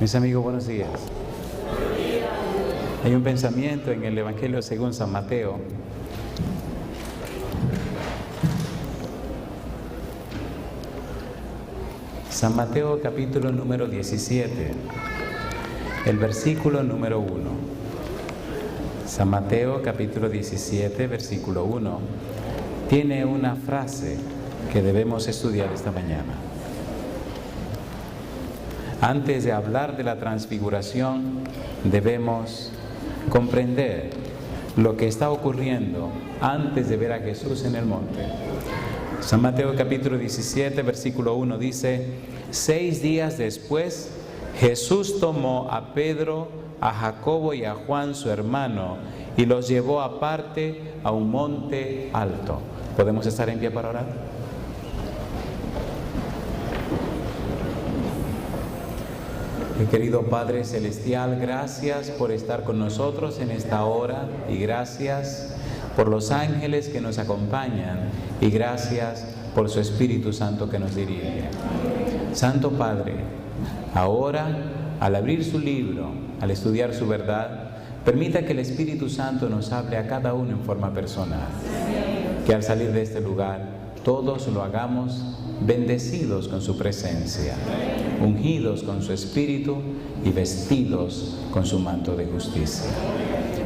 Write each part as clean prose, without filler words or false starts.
Mis amigos, buenos días. Hay un pensamiento en el Evangelio según San Mateo. San Mateo capítulo número 17, el versículo número 1. San Mateo capítulo 17, versículo 1, tiene una frase que debemos estudiar esta mañana. Antes de hablar de la transfiguración, debemos comprender lo que está ocurriendo antes de ver a Jesús en el monte. San Mateo capítulo 17, versículo 1 dice: 6 días después, Jesús tomó a Pedro, a Jacobo y a Juan su hermano y los llevó aparte a un monte alto. ¿Podemos estar en pie para orar? Querido Padre Celestial, gracias por estar con nosotros en esta hora y gracias por los ángeles que nos acompañan y gracias por su Espíritu Santo que nos dirige. Santo Padre, ahora al abrir su libro, al estudiar su verdad, permita que el Espíritu Santo nos hable a cada uno en forma personal. Que al salir de este lugar todos lo hagamos bendecidos con su presencia, ungidos con su Espíritu y vestidos con su manto de justicia.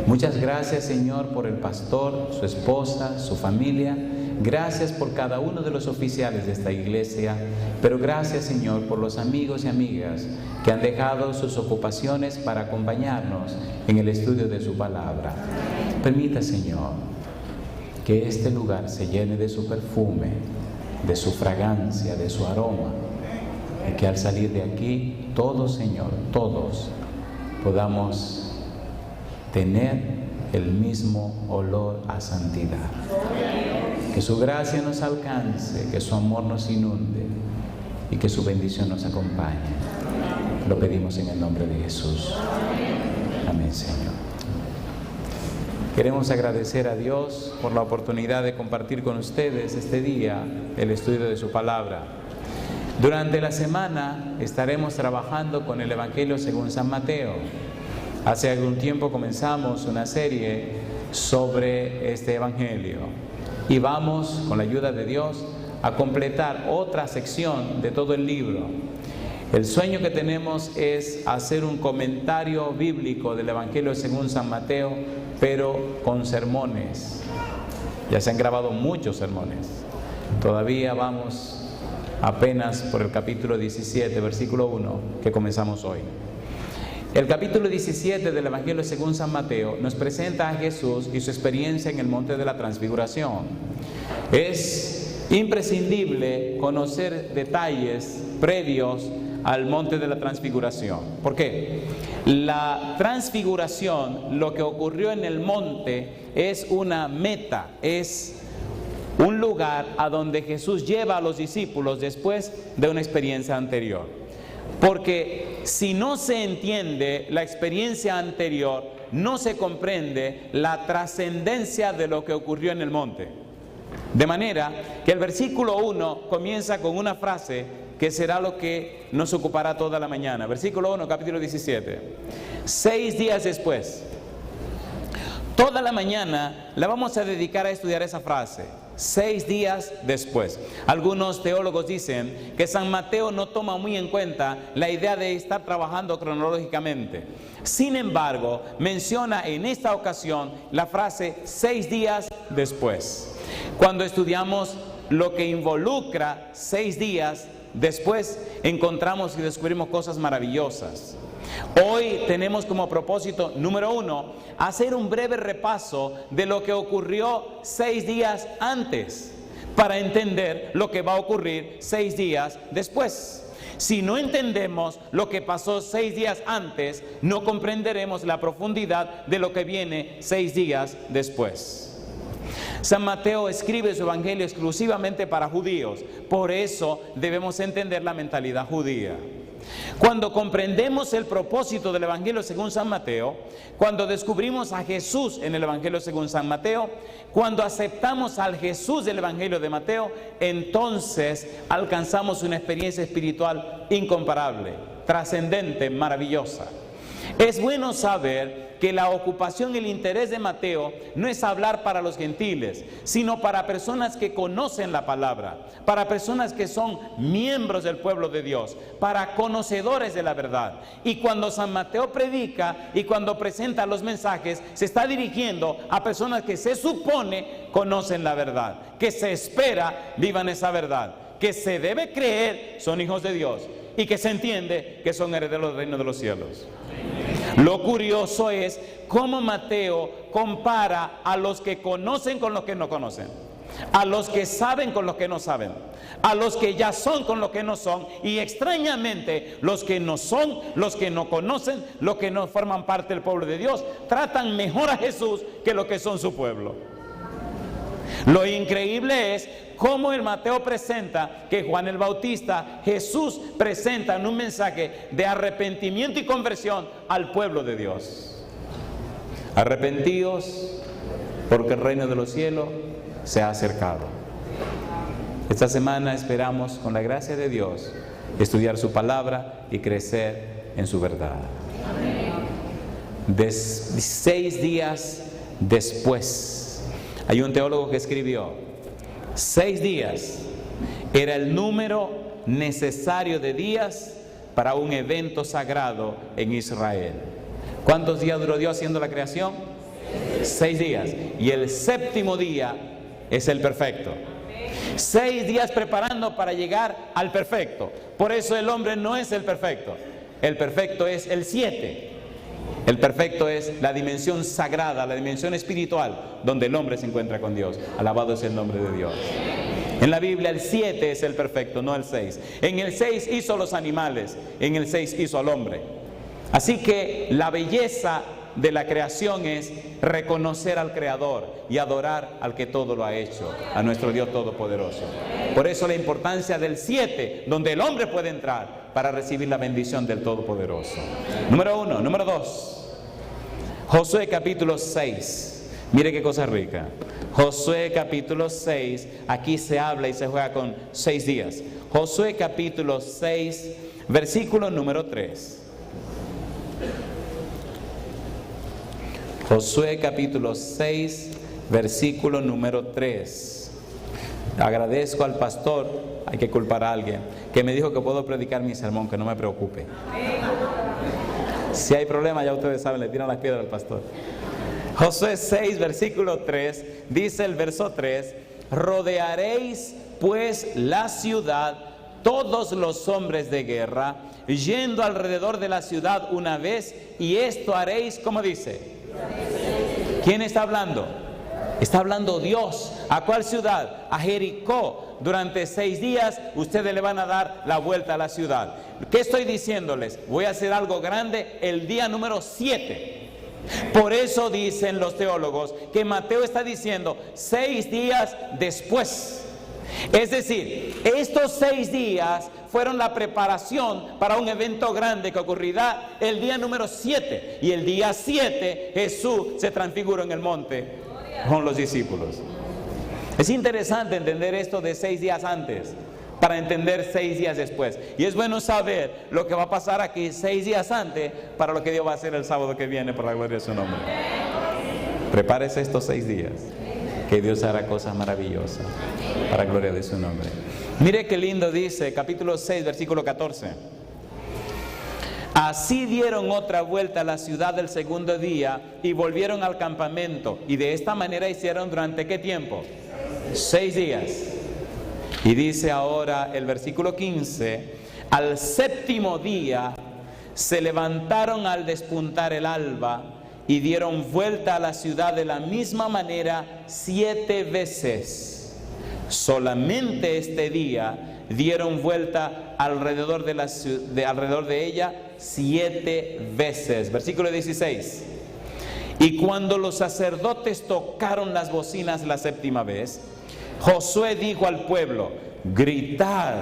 Muchas gracias, Señor, por el pastor, su esposa, su familia. Gracias por cada uno de los oficiales de esta iglesia, pero gracias, Señor, por los amigos y amigas que han dejado sus ocupaciones para acompañarnos en el estudio de su palabra. Permita, Señor, que este lugar se llene de su perfume, de su fragancia, de su aroma, y que al salir de aquí, todos, Señor, todos, podamos tener el mismo olor a santidad. Que su gracia nos alcance, que su amor nos inunde y que su bendición nos acompañe. Lo pedimos en el nombre de Jesús. Amén, Señor. Queremos agradecer a Dios por la oportunidad de compartir con ustedes este día el estudio de su palabra. Durante la semana estaremos trabajando con el Evangelio según San Mateo. Hace algún tiempo comenzamos una serie sobre este Evangelio y vamos, con la ayuda de Dios, a completar otra sección de todo el libro. El sueño que tenemos es hacer un comentario bíblico del Evangelio según San Mateo, pero con sermones. Ya se han grabado muchos sermones. Todavía vamos apenas por el capítulo 17, versículo 1, que comenzamos hoy. El capítulo 17 del Evangelio según San Mateo nos presenta a Jesús y su experiencia en el monte de la transfiguración. Es imprescindible conocer detalles previos al monte de la transfiguración. ¿Por qué? La transfiguración, lo que ocurrió en el monte, es una meta, es un lugar a donde Jesús lleva a los discípulos después de una experiencia anterior. Porque si no se entiende la experiencia anterior, no se comprende la trascendencia de lo que ocurrió en el monte. De manera que el versículo 1 comienza con una frase que será lo que nos ocupará toda la mañana. Versículo 1, capítulo 17. 6 días después. Toda la mañana la vamos a dedicar a estudiar esa frase. 6 días después. Algunos teólogos dicen que San Mateo no toma muy en cuenta la idea de estar trabajando cronológicamente. Sin embargo, menciona en esta ocasión la frase 6 días después. Cuando estudiamos lo que involucra 6 días después, encontramos y descubrimos cosas maravillosas. Hoy tenemos como propósito, número 1, hacer un breve repaso de lo que ocurrió 6 días antes, para entender lo que va a ocurrir 6 días después. Si no entendemos lo que pasó 6 días antes, no comprenderemos la profundidad de lo que viene 6 días después. San Mateo escribe su evangelio exclusivamente para judíos, por eso debemos entender la mentalidad judía. Cuando comprendemos el propósito del evangelio según San Mateo, cuando descubrimos a Jesús en el evangelio según San Mateo, cuando aceptamos al Jesús del evangelio de Mateo, entonces alcanzamos una experiencia espiritual incomparable. trascendente, maravillosa. Es bueno saber que la ocupación y el interés de Mateo no es hablar para los gentiles, sino para personas que conocen la palabra, para personas que son miembros del pueblo de Dios, para conocedores de la verdad. Y cuando San Mateo predica y cuando presenta los mensajes, se está dirigiendo a personas que se supone conocen la verdad, que se espera vivan esa verdad, que se debe creer son hijos de Dios y que se entiende que son herederos del reino de los cielos. Lo curioso es cómo Mateo compara a los que conocen con los que no conocen, a los que saben con los que no saben, a los que ya son con los que no son, y extrañamente los que no son, los que no conocen, los que no forman parte del pueblo de Dios, tratan mejor a Jesús que los que son su pueblo. Lo increíble es cómo el Mateo presenta que Juan el Bautista, Jesús presenta en un mensaje de arrepentimiento y conversión al pueblo de Dios. Arrepentíos porque el reino de los cielos se ha acercado. Esta semana esperamos, con la gracia de Dios, estudiar su palabra y crecer en su verdad. 6 días después, hay un teólogo que escribió: 6 días era el número necesario de días para un evento sagrado en Israel. ¿Cuántos días duró Dios haciendo la creación? 6 días. Y el 7º día es el perfecto. 6 días preparando para llegar al perfecto. Por eso el hombre no es el perfecto. El perfecto es el 7. El perfecto es la dimensión sagrada, la dimensión espiritual, donde el hombre se encuentra con Dios. Alabado es el nombre de Dios. En la Biblia el 7 es el perfecto, no el 6. En el 6 hizo los animales, en el 6 hizo al hombre. Así que la belleza de la creación es reconocer al Creador y adorar al que todo lo ha hecho, a nuestro Dios Todopoderoso. Por eso la importancia del 7, donde el hombre puede entrar para recibir la bendición del Todopoderoso. Número 1. Número 2. Josué capítulo 6. Mire qué cosa rica. Josué capítulo 6. Aquí se habla y se juega con 6 días. Josué capítulo 6, versículo número 3. Josué capítulo 6, versículo número 3. Agradezco al pastor, hay que culpar a alguien, que me dijo que puedo predicar mi sermón, que no me preocupe. Si hay problema, ya ustedes saben, le tiran las piedras al pastor. Josué 6, versículo 3, dice el verso 3: rodearéis pues la ciudad, todos los hombres de guerra, yendo alrededor de la ciudad una vez, y esto haréis, ¿cómo dice? ¿Quién está hablando? Está hablando Dios. ¿A cuál ciudad? A Jericó. Durante 6 días ustedes le van a dar la vuelta a la ciudad. ¿Qué estoy diciéndoles? Voy a hacer algo grande el día número 7. Por eso dicen los teólogos que Mateo está diciendo 6 días después. Es decir, estos 6 días fueron la preparación para un evento grande que ocurrirá el día número 7. Y el día 7 Jesús se transfiguró en el monte con los discípulos. Es interesante entender esto de 6 días antes para entender 6 días después. Y es bueno saber lo que va a pasar aquí 6 días antes para lo que Dios va a hacer el sábado que viene por la gloria de su nombre. Prepárese estos 6 días, que Dios hará cosas maravillosas para la gloria de su nombre. Mire qué lindo dice, capítulo 6, versículo 14. Así dieron otra vuelta a la ciudad el 2º día y volvieron al campamento. Y de esta manera hicieron durante ¿qué tiempo? 6 días. Y dice ahora el versículo 15: al 7º día se levantaron al despuntar el alba y dieron vuelta a la ciudad de la misma manera 7 veces. Solamente este día dieron vuelta alrededor de ella 7 veces. Versículo 16. Y cuando los sacerdotes tocaron las bocinas la 7ª vez, Josué dijo al pueblo: gritad,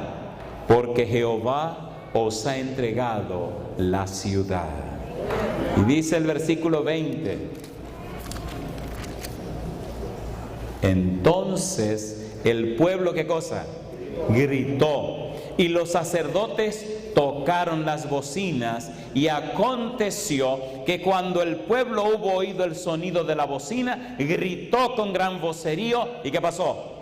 porque Jehová os ha entregado la ciudad. Y dice el versículo 20: entonces el pueblo, ¿qué cosa? Gritó. Y los sacerdotes tocaron tocaron las bocinas, y aconteció que cuando el pueblo hubo oído el sonido de la bocina, gritó con gran vocerío. ¿Y qué pasó?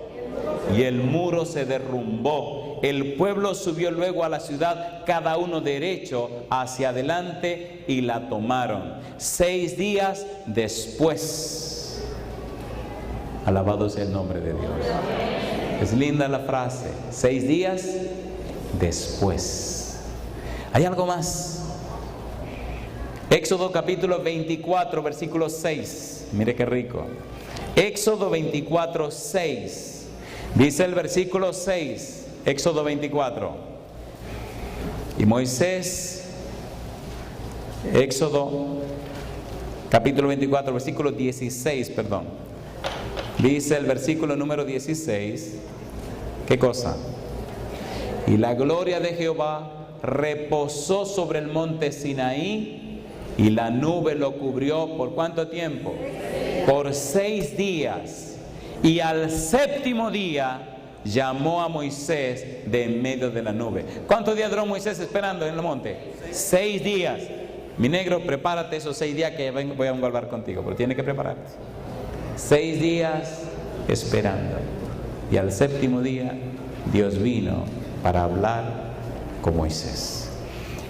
Y el muro se derrumbó. El pueblo subió luego a la ciudad, cada uno derecho hacia adelante, y la tomaron. 6 días después. Alabado sea el nombre de Dios. Es linda la frase. 6 días después. ¿Hay algo más? Éxodo capítulo 24, versículo 6. Mire qué rico. Éxodo 24, 6. Dice el versículo 6, Éxodo 24. Y Moisés, Éxodo capítulo 24, versículo 16, perdón. Dice el versículo número 16, ¿qué cosa? Y la gloria de Jehová reposó sobre el monte Sinaí, y la nube lo cubrió, ¿por cuánto tiempo? Por 6 días. Y al 7º día llamó a Moisés de en medio de la nube. ¿Cuántos días duró Moisés esperando en el monte? 6 días. Mi negro, prepárate esos 6 días que voy a hablar contigo, pero tiene que prepararte. 6 días esperando. Y al 7º día Dios vino para hablar con Moisés.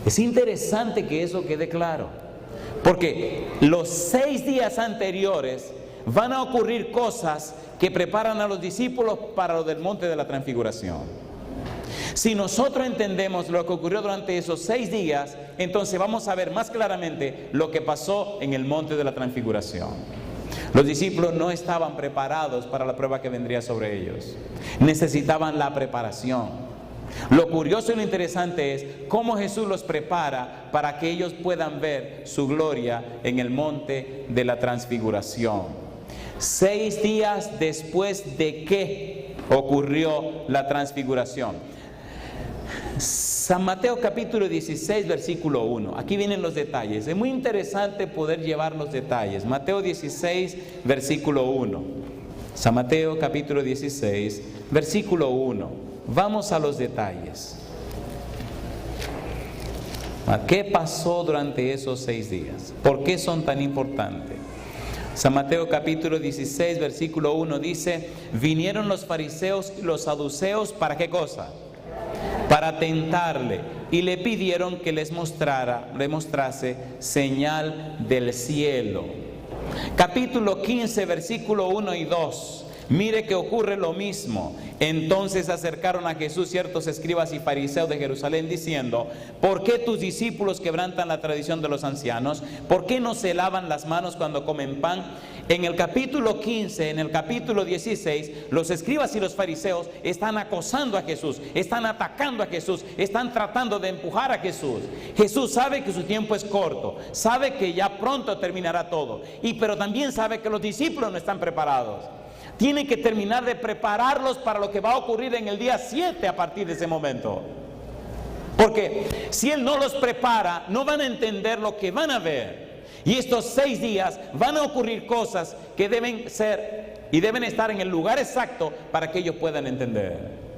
Es interesante que eso quede claro, porque los 6 días anteriores van a ocurrir cosas que preparan a los discípulos para lo del monte de la transfiguración. Si nosotros entendemos lo que ocurrió durante esos 6 días, entonces vamos a ver más claramente lo que pasó en el monte de la transfiguración. Los discípulos no estaban preparados para la prueba que vendría sobre ellos. Necesitaban la preparación. Lo curioso y lo interesante es cómo Jesús los prepara para que ellos puedan ver su gloria en el monte de la transfiguración. 6 días después de que ocurrió la transfiguración. San Mateo capítulo 16, versículo 1. Aquí vienen los detalles. Es muy interesante poder llevar los detalles. Mateo 16, versículo 1. San Mateo capítulo 16, versículo 1. Vamos a los detalles. ¿Qué pasó durante esos 6 días? ¿Por qué son tan importantes? San Mateo capítulo 16, versículo 1 dice: vinieron los fariseos y los saduceos, ¿para qué cosa? Para tentarle, y le pidieron que le mostrase señal del cielo. Capítulo 15, versículo 1 y 2. Mire que ocurre lo mismo. Entonces se acercaron a Jesús ciertos escribas y fariseos de Jerusalén, diciendo: ¿por qué tus discípulos quebrantan la tradición de los ancianos? ¿Por qué no se lavan las manos cuando comen pan? En el capítulo 15, en el capítulo 16, los escribas y los fariseos están acosando a Jesús, están atacando a Jesús, están tratando de empujar a Jesús. Jesús sabe que su tiempo es corto, sabe que ya pronto terminará todo, pero también sabe que los discípulos no están preparados. Tiene que terminar de prepararlos para lo que va a ocurrir en el día 7 a partir de ese momento. Porque si Él no los prepara, no van a entender lo que van a ver. Y estos 6 días van a ocurrir cosas que deben ser y deben estar en el lugar exacto para que ellos puedan entender.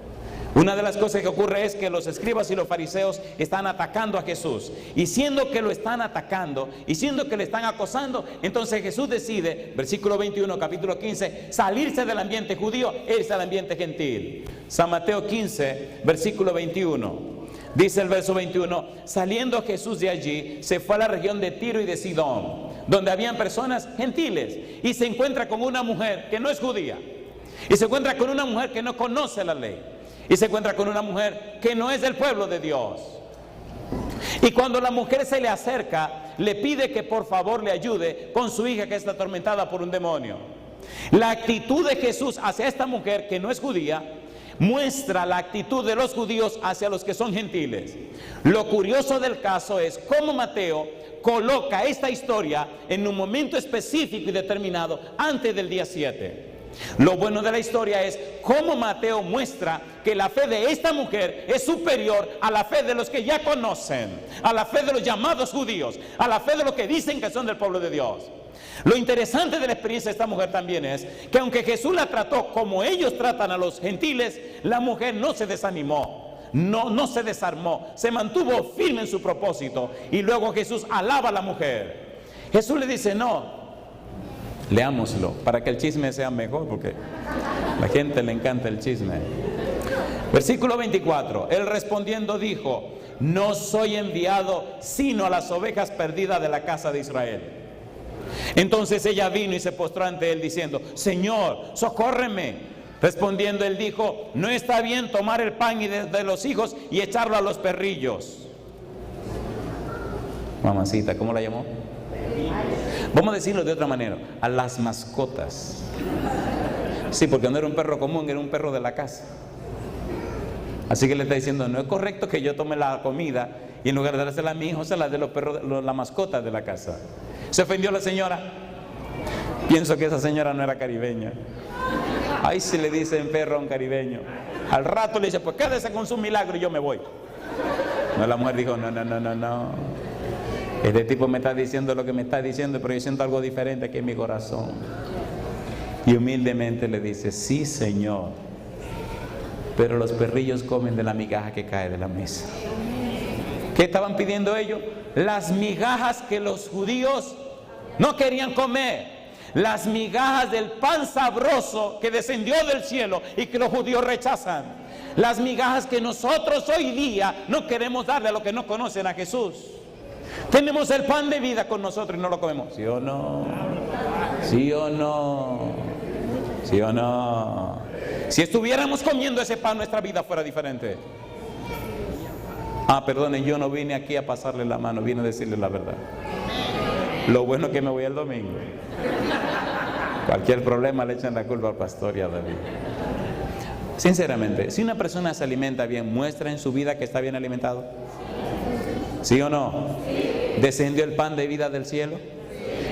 Una de las cosas que ocurre es que los escribas y los fariseos están atacando a Jesús. Y siendo que lo están atacando, y siendo que le están acosando, entonces Jesús decide, versículo 21, capítulo 15, salirse del ambiente judío e irse al ambiente gentil. San Mateo 15, versículo 21. Dice el verso 21, saliendo Jesús de allí, se fue a la región de Tiro y de Sidón, donde habían personas gentiles, y se encuentra con una mujer que no es judía, y se encuentra con una mujer que no conoce la ley, y se encuentra con una mujer que no es del pueblo de Dios. Y cuando la mujer se le acerca, le pide que por favor le ayude con su hija que está atormentada por un demonio. La actitud de Jesús hacia esta mujer que no es judía muestra la actitud de los judíos hacia los que son gentiles. Lo curioso del caso es cómo Mateo coloca esta historia en un momento específico y determinado antes del día 7. Lo bueno de la historia es cómo Mateo muestra que la fe de esta mujer es superior a la fe de los que ya conocen, a la fe de los llamados judíos, a la fe de los que dicen que son del pueblo de Dios. Lo interesante de la experiencia de esta mujer también es que aunque Jesús la trató como ellos tratan a los gentiles, la mujer no se desanimó. no se desarmó, se mantuvo firme en su propósito. Y luego Jesús alaba a la mujer. Jesús le dice, no, leámoslo para que el chisme sea mejor, porque a la gente le encanta el chisme. Versículo 24, él respondiendo dijo, no soy enviado sino a las ovejas perdidas de la casa de Israel. Entonces ella vino y se postró ante él diciendo, Señor, socórreme. Respondiendo él dijo, no está bien tomar el pan de los hijos y echarlo a los perrillos. Mamacita, ¿cómo la llamó? Vamos a decirlo de otra manera, a las mascotas. Sí, porque no era un perro común, era un perro de la casa. Así que le está diciendo, no es correcto que yo tome la comida y en lugar de dársela a mi hijo, se la de los perros, la mascota de la casa. ¿Se ofendió la señora? Pienso que esa señora no era caribeña. Ahí se le dicen perro a un caribeño. Al rato le dice, pues quédese con su milagro y yo me voy. No, la mujer dijo, no. Este tipo me está diciendo lo que me está diciendo, pero yo siento algo diferente aquí en mi corazón. Y humildemente le dice, sí, Señor, pero los perrillos comen de la migaja que cae de la mesa. ¿Qué estaban pidiendo ellos? Las migajas que los judíos no querían comer. Las migajas del pan sabroso que descendió del cielo y que los judíos rechazan. Las migajas que nosotros hoy día no queremos darle a los que no conocen a Jesús. Tenemos el pan de vida con nosotros y no lo comemos. ¿Sí o no? ¿Sí o no? ¿Sí o no? Si estuviéramos comiendo ese pan, nuestra vida fuera diferente. Perdonen, yo no vine aquí a pasarle la mano, vine a decirle la verdad. Lo bueno es que me voy el domingo. Cualquier problema le echan la culpa al pastor y a David. Sinceramente, si una persona se alimenta bien, ¿muestra en su vida que está bien alimentado? ¿Sí o no? ¿Descendió el pan de vida del cielo?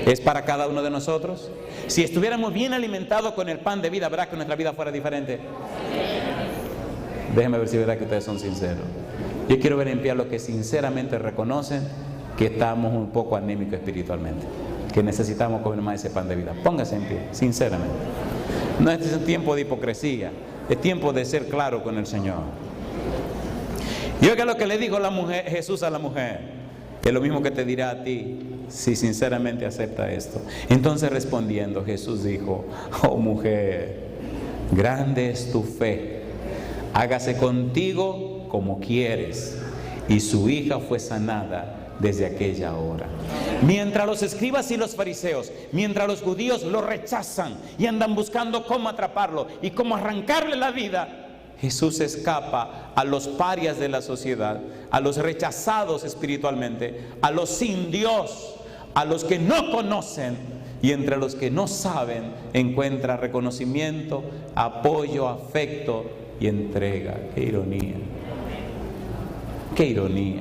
¿Es para cada uno de nosotros? Si estuviéramos bien alimentados con el pan de vida, ¿verdad que nuestra vida fuera diferente? Déjenme ver si es verdad que ustedes son sinceros. Yo quiero ver en pie a los que sinceramente reconocen que estamos un poco anémicos espiritualmente, que necesitamos comer más ese pan de vida. Póngase en pie, sinceramente. No es un tiempo de hipocresía, es tiempo de ser claro con el Señor. Y oiga lo que le dijo Jesús a la mujer, es lo mismo que te dirá a ti si sinceramente acepta esto. Entonces respondiendo Jesús dijo, oh mujer, grande es tu fe, hágase contigo como quieres. Y su hija fue sanada desde aquella hora. Mientras los escribas y los fariseos, mientras los judíos lo rechazan y andan buscando cómo atraparlo y cómo arrancarle la vida, Jesús escapa a los parias de la sociedad, a los rechazados espiritualmente, a los sin Dios, a los que no conocen, y entre los que no saben encuentra reconocimiento, apoyo, afecto y entrega. ¡Qué ironía! ¡Qué ironía!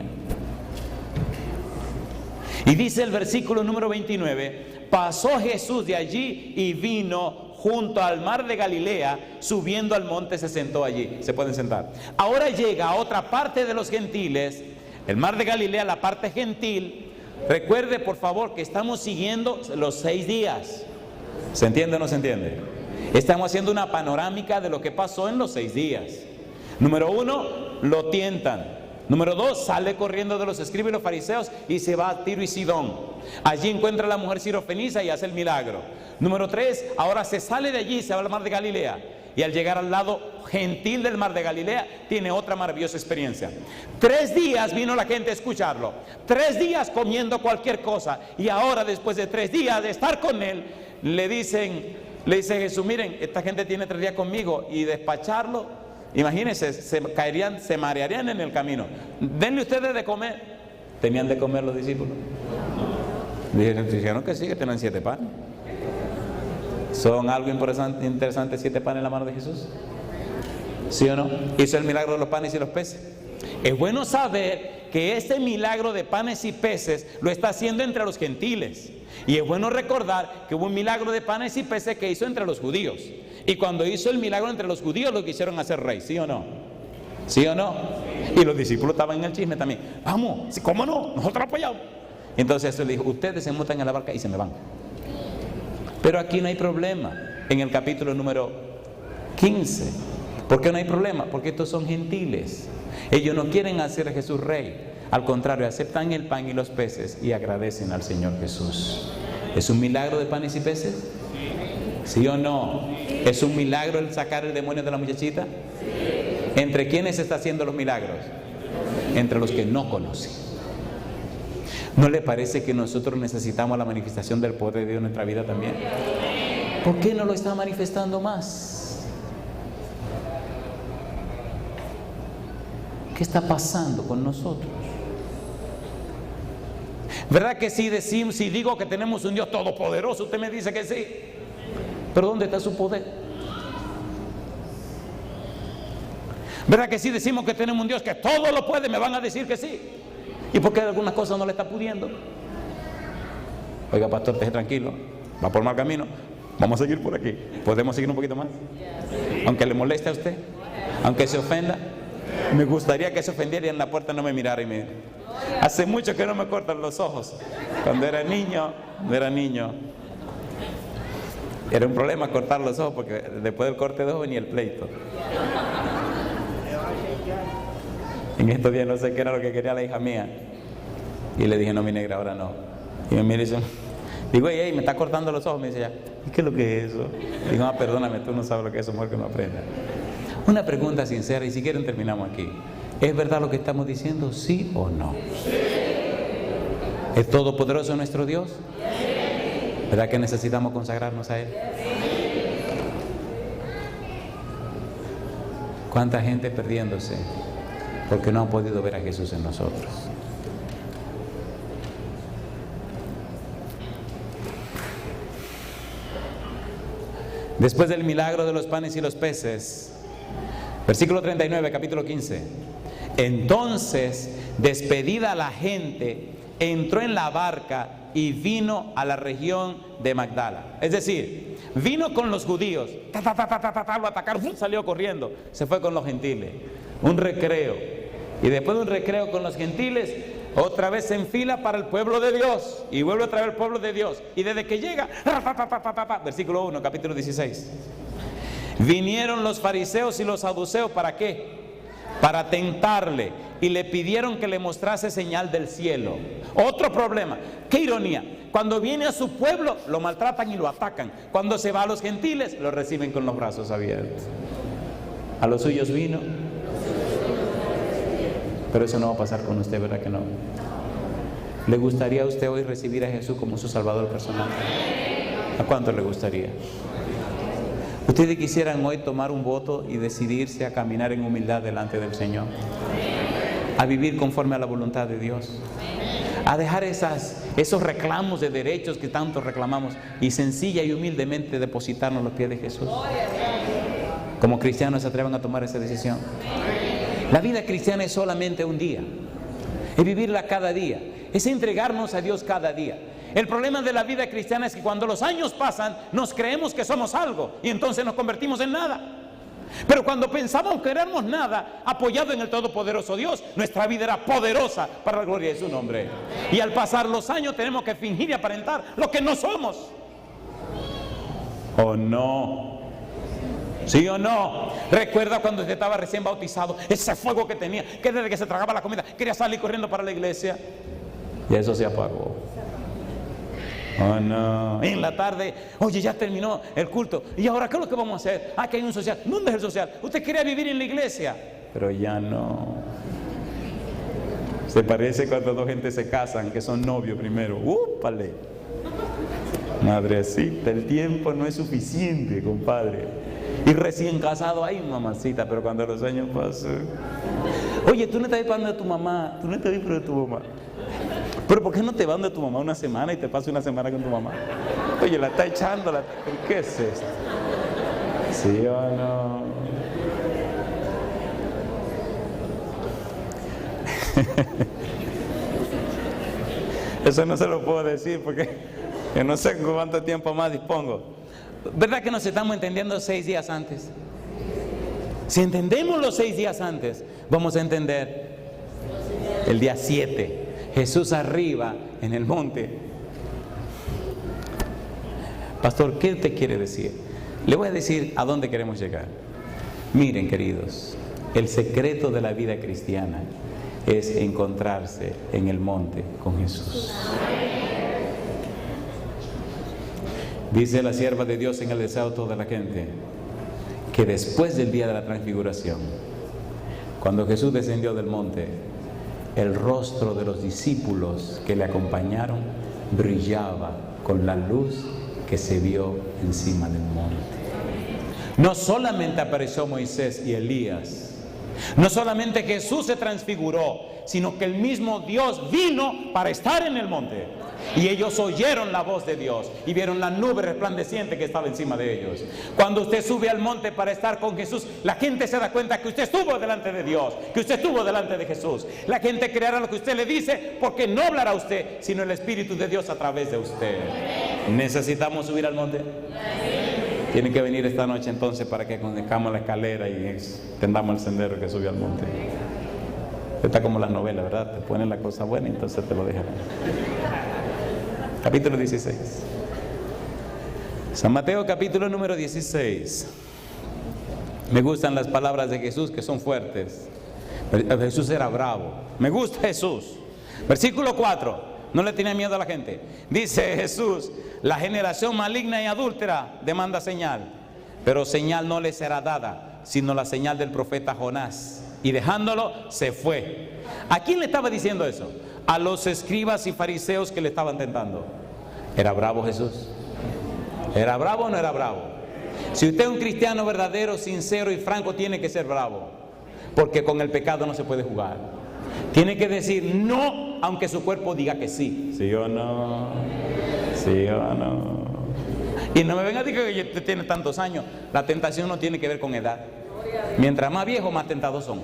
Y dice el versículo número 29, pasó Jesús de allí y vino junto al mar de Galilea, subiendo al monte se sentó allí. Se pueden sentar. Ahora llega a otra parte de los gentiles, el mar de Galilea, la parte gentil. Recuerde por favor que estamos siguiendo los 6 días. ¿Se entiende o no se entiende? Estamos haciendo una panorámica de lo que pasó en los 6 días. Número 1, lo tientan. Número 2, sale corriendo de los escribas y los fariseos y se va a Tiro y Sidón. Allí encuentra a la mujer sirofenicia y hace el milagro. Número 3, ahora se sale de allí y se va al mar de Galilea. Y al llegar al lado gentil del mar de Galilea, tiene otra maravillosa experiencia. 3 días vino la gente a escucharlo. 3 días comiendo cualquier cosa. Y ahora, después de 3 días de estar con él, le dice Jesús, miren, esta gente tiene 3 días conmigo, y despacharlo. Imagínense, se marearían en el camino. Denle ustedes de comer. ¿Tenían de comer los discípulos? Dijeron que sí, que tenían 7 panes. ¿Son algo interesante 7 panes en la mano de Jesús? ¿Sí o no? Hizo el milagro de los panes y los peces. Es bueno saber que este milagro de panes y peces lo está haciendo entre los gentiles. Y es bueno recordar que hubo un milagro de panes y peces que hizo entre los judíos. Y cuando hizo el milagro entre los judíos, lo quisieron hacer rey, ¿sí o no? ¿Sí o no? Y los discípulos estaban en el chisme también. Vamos, ¿cómo no? Nosotros apoyamos. Entonces Jesús le dijo, ustedes se montan en la barca y se me van. Pero aquí no hay problema. En el capítulo número 15, ¿Por qué no hay problema? Porque estos son gentiles. Ellos no quieren hacer a Jesús rey. Al contrario, aceptan el pan y los peces y agradecen al Señor Jesús. ¿Es un milagro de panes y peces? ¿Sí o no? ¿Es un milagro el sacar el demonio de la muchachita? ¿Entre quiénes se está haciendo los milagros? Entre los que no conocen. ¿No le parece que nosotros necesitamos la manifestación del poder de Dios en nuestra vida también? ¿Por qué no lo está manifestando más? ¿Qué está pasando con nosotros? ¿Verdad que si digo que tenemos un Dios todopoderoso, usted me dice que sí? ¿Pero dónde está su poder? ¿Verdad que si decimos que tenemos un Dios que todo lo puede, me van a decir que sí? ¿Y por qué algunas cosas no le está pudiendo? Oiga, pastor, esté tranquilo, va por mal camino, vamos a seguir por aquí. ¿Podemos seguir un poquito más? Aunque le moleste a usted, aunque se ofenda. Me gustaría que se ofendiera y en la puerta no me mirara y me... Hace mucho que no me cortan los ojos. Cuando era niño, era un problema cortar los ojos, porque después del corte de ojos venía el pleito. En estos días no sé qué era lo que quería la hija mía. Y le dije, no, mi negra, ahora no. Y me mira y dice, digo, ey, me está cortando los ojos. Me dice, ¿y qué es lo que es eso? Digo, ah, perdóname, tú no sabes lo que es eso, mujer, que no aprenda. Una pregunta sincera, y si quieren terminamos aquí. ¿Es verdad lo que estamos diciendo, sí o no? ¿Es todopoderoso nuestro Dios? ¿Verdad que necesitamos consagrarnos a Él? ¿Cuánta gente perdiéndose porque no han podido ver a Jesús en nosotros? Después del milagro de los panes y los peces, versículo 39, capítulo 15. Entonces, despedida la gente, entró en la barca y vino a la región de Magdala. Es decir, vino con los judíos, lo atacaron, salió corriendo, se fue con los gentiles. Un recreo. Y después de un recreo con los gentiles, otra vez se enfila para el pueblo de Dios. Y vuelve otra vez al pueblo de Dios. Y desde que llega, versículo 1, capítulo 16. Vinieron los fariseos y los saduceos, ¿para qué? Para tentarle, y le pidieron que le mostrase señal del cielo. Otro problema, qué ironía, cuando viene a su pueblo lo maltratan y lo atacan, cuando se va a los gentiles lo reciben con los brazos abiertos. A los suyos vino, pero eso no va a pasar con usted, ¿verdad que no? ¿Le gustaría a usted hoy recibir a Jesús como su Salvador personal? ¿A cuánto le gustaría? ¿Ustedes quisieran hoy tomar un voto y decidirse a caminar en humildad delante del Señor? A vivir conforme a la voluntad de Dios. A dejar esos reclamos de derechos que tanto reclamamos y sencilla y humildemente depositarnos a los pies de Jesús. Como cristianos se atrevan a tomar esa decisión. La vida cristiana es solamente un día. Es vivirla cada día. Es entregarnos a Dios cada día. El problema de la vida cristiana es que cuando los años pasan, nos creemos que somos algo y entonces nos convertimos en nada. Pero cuando pensamos que éramos nada, apoyado en el todopoderoso Dios, nuestra vida era poderosa para la gloria de su nombre. Y al pasar los años tenemos que fingir y aparentar lo que no somos. ¿O no? ¿Sí o no? Recuerda cuando usted estaba recién bautizado, ese fuego que tenía, que desde que se tragaba la comida quería salir corriendo para la iglesia. Y eso se apagó. Oh no. En la tarde, oye, ya terminó el culto. ¿Y ahora qué es lo que vamos a hacer? Ah, que hay un social. ¿Dónde es el social? Usted quería vivir en la iglesia, pero ya no. Se parece cuando dos gentes se casan, que son novios primero. ¡Úpale! Madrecita, el tiempo no es suficiente, compadre. Y recién casado, ay, mamacita, pero cuando los años pasan. Oye, tú no estás disparando de tu mamá, tú no estás disparando de tu mamá. Pero ¿por qué no te vas de tu mamá una semana y te pasas una semana con tu mamá? Oye, la está echando, ¿qué es esto? ¿Sí o no? Eso no se lo puedo decir porque yo no sé cuánto tiempo más dispongo. ¿Verdad que nos estamos entendiendo 6 días antes? Si entendemos los 6 días antes, vamos a entender el día 7. Jesús arriba en el monte. Pastor, ¿qué te quiere decir? Le voy a decir a dónde queremos llegar. Miren, queridos, el secreto de la vida cristiana es encontrarse en el monte con Jesús. Dice la sierva de Dios en el deseo de toda la gente, que después del día de la transfiguración, cuando Jesús descendió del monte, el rostro de los discípulos que le acompañaron brillaba con la luz que se vio encima del monte. No solamente apareció Moisés y Elías, no solamente Jesús se transfiguró, sino que el mismo Dios vino para estar en el monte. Y ellos oyeron la voz de Dios y vieron la nube resplandeciente que estaba encima de ellos. Cuando usted sube al monte para estar con Jesús, la gente se da cuenta que usted estuvo delante de Dios, que usted estuvo delante de Jesús. La gente creerá lo que usted le dice, porque no hablará usted, sino el Espíritu de Dios a través de usted. ¿Necesitamos subir al monte? Tienen que venir esta noche entonces para que conozcamos la escalera y tendamos el sendero que subió al monte. Está como las novelas, ¿verdad? Te ponen la cosa buena y entonces te lo dejan. Capítulo 16. San Mateo, capítulo número 16. Me gustan las palabras de Jesús, que son fuertes. Jesús era bravo. Me gusta Jesús. Versículo 4. No le tenía miedo a la gente. Dice Jesús: la generación maligna y adúltera demanda señal, pero señal no le será dada, sino la señal del profeta Jonás. Y dejándolo, se fue. ¿A quién le estaba diciendo eso? A los escribas y fariseos que le estaban tentando. ¿Era bravo Jesús? ¿Era bravo o no era bravo? Si usted es un cristiano verdadero, sincero y franco, tiene que ser bravo, porque con el pecado no se puede jugar. Tiene que decir no, aunque su cuerpo diga que sí. ¿Sí o no? ¿Sí o no? Y no me venga a decir que usted tiene tantos años. La tentación no tiene que ver con edad. Mientras más viejos, más tentados son.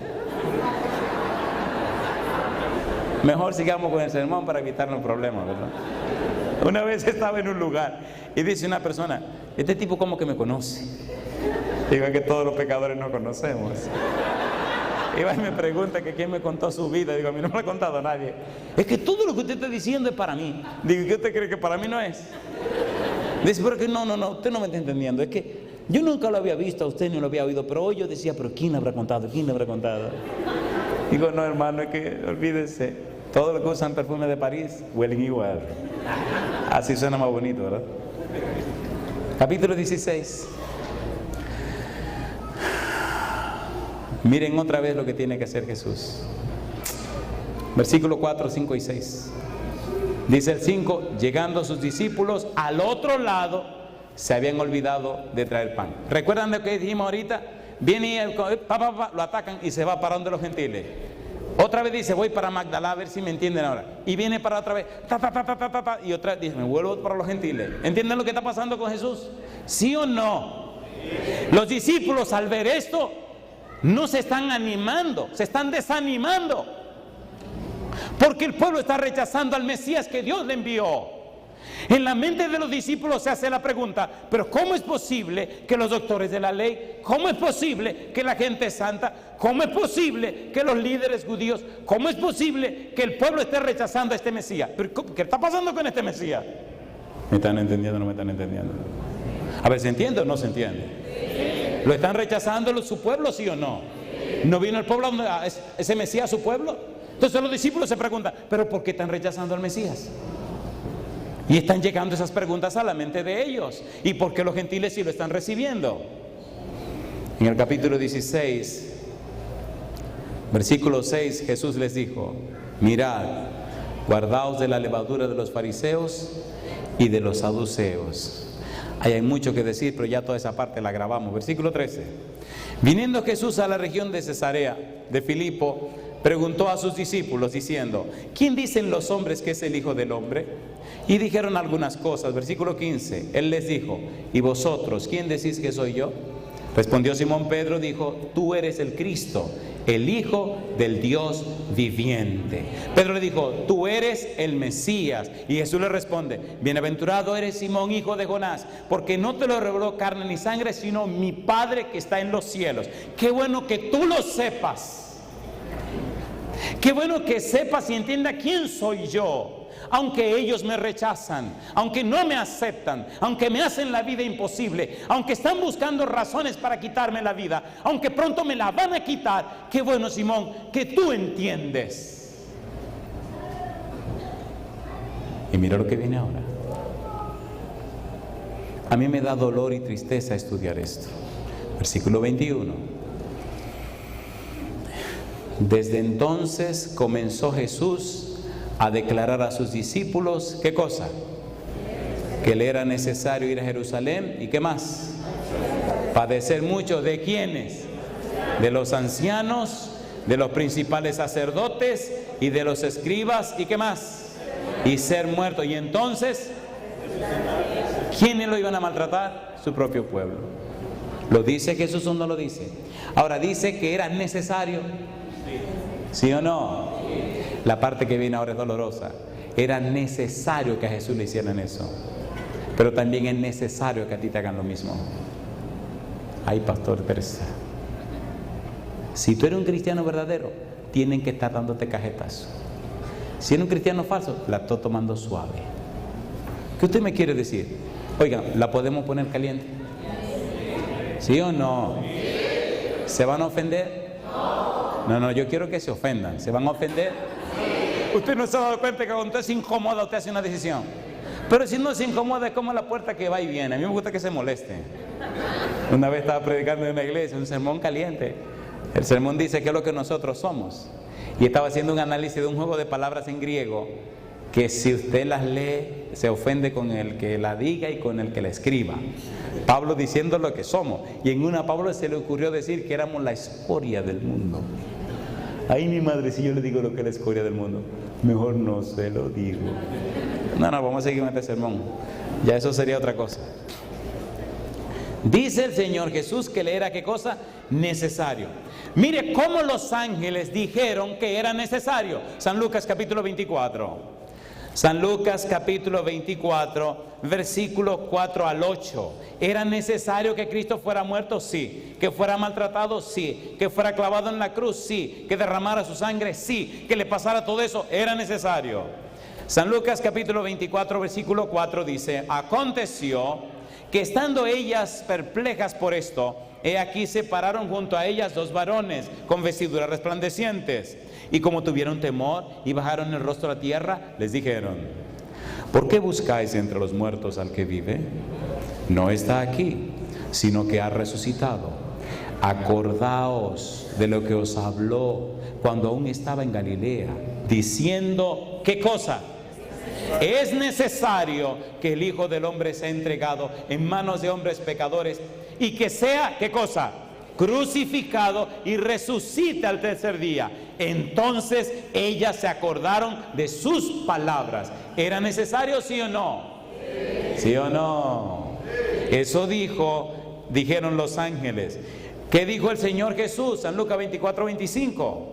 Mejor sigamos con el sermón para evitarnos problemas, ¿verdad? Una vez estaba en un lugar y dice una persona: este tipo como que me conoce. Digo, es que todos los pecadores nos conocemos. Y va y me pregunta que quién me contó su vida. Digo, a mí no me lo ha contado nadie. Es que todo lo que usted está diciendo es para mí. Digo, ¿qué usted cree que para mí no es? Dice, pero que no, usted no me está entendiendo. Es que yo nunca lo había visto a usted ni lo había oído, pero hoy yo decía, pero ¿quién le habrá contado? ¿Quién le habrá contado? Digo, no, hermano, es que olvídese. Todo lo que usan perfume de París huelen igual. Así suena más bonito, ¿verdad? Capítulo 16. Miren otra vez lo que tiene que hacer Jesús. Versículo 4, 5 y 6. Dice el 5: llegando sus discípulos al otro lado, se habían olvidado de traer pan. ¿Recuerdan lo que dijimos ahorita? Viene y lo atacan y se va para donde los gentiles. Otra vez dice, voy para Magdala, a ver si me entienden ahora. Y viene para otra vez, y otra vez dice, me vuelvo para los gentiles. ¿Entienden lo que está pasando con Jesús? ¿Sí o no? Los discípulos, al ver esto, no se están animando, se están desanimando, porque el pueblo está rechazando al Mesías que Dios le envió. En la mente de los discípulos se hace la pregunta, pero ¿cómo es posible que los doctores de la ley, cómo es posible que la gente santa, cómo es posible que los líderes judíos, cómo es posible que el pueblo esté rechazando a este Mesías? ¿Pero qué está pasando con este Mesías? ¿Me están entendiendo o no me están entendiendo? A ver, ¿se entiende o no se entiende? ¿Lo están rechazando su pueblo, sí o no? ¿No vino el pueblo, ese Mesías, a su pueblo? Entonces los discípulos se preguntan, ¿pero por qué están rechazando al Mesías? Y están llegando esas preguntas a la mente de ellos. ¿Y por qué los gentiles sí lo están recibiendo? En el capítulo 16, versículo 6, Jesús les dijo: mirad, guardaos de la levadura de los fariseos y de los saduceos. Ahí hay mucho que decir, pero ya toda esa parte la grabamos. Versículo 13. Viniendo Jesús a la región de Cesarea de Filipo, preguntó a sus discípulos diciendo: ¿quién dicen los hombres que es el Hijo del Hombre? Y dijeron algunas cosas. Versículo 15. Él les dijo: ¿y vosotros quién decís que soy yo? Respondió Simón Pedro, dijo: tú eres el Cristo, el Hijo del Dios viviente. Pedro le dijo: tú eres el Mesías. Y Jesús le responde: bienaventurado eres Simón, hijo de Jonás, porque no te lo reveló carne ni sangre, sino mi Padre que está en los cielos. Qué bueno que tú lo sepas. Qué bueno que sepas y entienda quién soy yo. aunque ellos me rechazan, aunque no me aceptan, aunque me hacen la vida imposible, aunque están buscando razones para quitarme la vida, aunque pronto me la van a quitar, qué bueno, Simón, que tú entiendes. Y mira lo que viene ahora. A mí me da dolor y tristeza estudiar esto. Versículo 21. Desde entonces comenzó Jesús a declarar a sus discípulos, ¿qué cosa? Que le era necesario ir a Jerusalén, ¿y qué más? Padecer mucho. ¿De quiénes? De los ancianos, de los principales sacerdotes y de los escribas, ¿y qué más? Y ser muerto. Y entonces, ¿quiénes lo iban a maltratar? Su propio pueblo. ¿Lo dice Jesús o no lo dice? Ahora dice que era necesario. ¿Sí o no? La parte que viene ahora es dolorosa. Era necesario que a Jesús le hicieran eso. Pero también es necesario que a ti te hagan lo mismo. Ay, pastor Teresa. Si tú eres un cristiano verdadero, tienen que estar dándote cajetas. Si eres un cristiano falso, la estoy tomando suave. ¿Qué usted me quiere decir? Oigan, ¿la podemos poner caliente? ¿Sí o no? ¿Se van a ofender? No, yo quiero que se ofendan. ¿Se van a ofender? Usted no se ha dado cuenta que cuando usted se incomoda, usted hace una decisión. Pero si no se incomoda, es como la puerta que va y viene. A mí me gusta que se moleste. Una vez estaba predicando en una iglesia, un sermón caliente. El sermón dice qué es lo que nosotros somos. Y estaba haciendo un análisis de un juego de palabras en griego, que si usted las lee, se ofende con el que la diga y con el que la escriba. Pablo diciendo lo que somos. Y en una a Pablo se le ocurrió decir que éramos la escoria del mundo. Ay, mi madre, si yo le digo lo que es la escoria del mundo, mejor no se lo digo. No, vamos a seguir con este sermón. Ya eso sería otra cosa. Dice el Señor Jesús que le era, ¿qué cosa? Necesario. Mire cómo los ángeles dijeron que era necesario. San Lucas capítulo 24. San Lucas capítulo 24, versículo 4 al 8. ¿Era necesario que Cristo fuera muerto? Sí. ¿Que fuera maltratado? Sí. ¿Que fuera clavado en la cruz? Sí. ¿Que derramara su sangre? Sí. ¿Que le pasara todo eso? Era necesario. San Lucas capítulo 24, versículo 4 dice: aconteció que estando ellas perplejas por esto, he aquí se pararon junto a ellas dos varones con vestiduras resplandecientes. Y como tuvieron temor y bajaron el rostro a la tierra, les dijeron: ¿por qué buscáis entre los muertos al que vive? No está aquí, sino que ha resucitado. Acordaos de lo que os habló cuando aún estaba en Galilea, diciendo, ¿qué cosa? Es necesario que el Hijo del Hombre sea entregado en manos de hombres pecadores y que sea, ¿qué cosa? Crucificado y resucite al tercer día. Entonces ellas se acordaron de sus palabras. ¿Era necesario, sí o no? ¿Sí o no? Eso dijeron los ángeles. ¿Qué dijo el Señor Jesús? San Lucas 24, 25.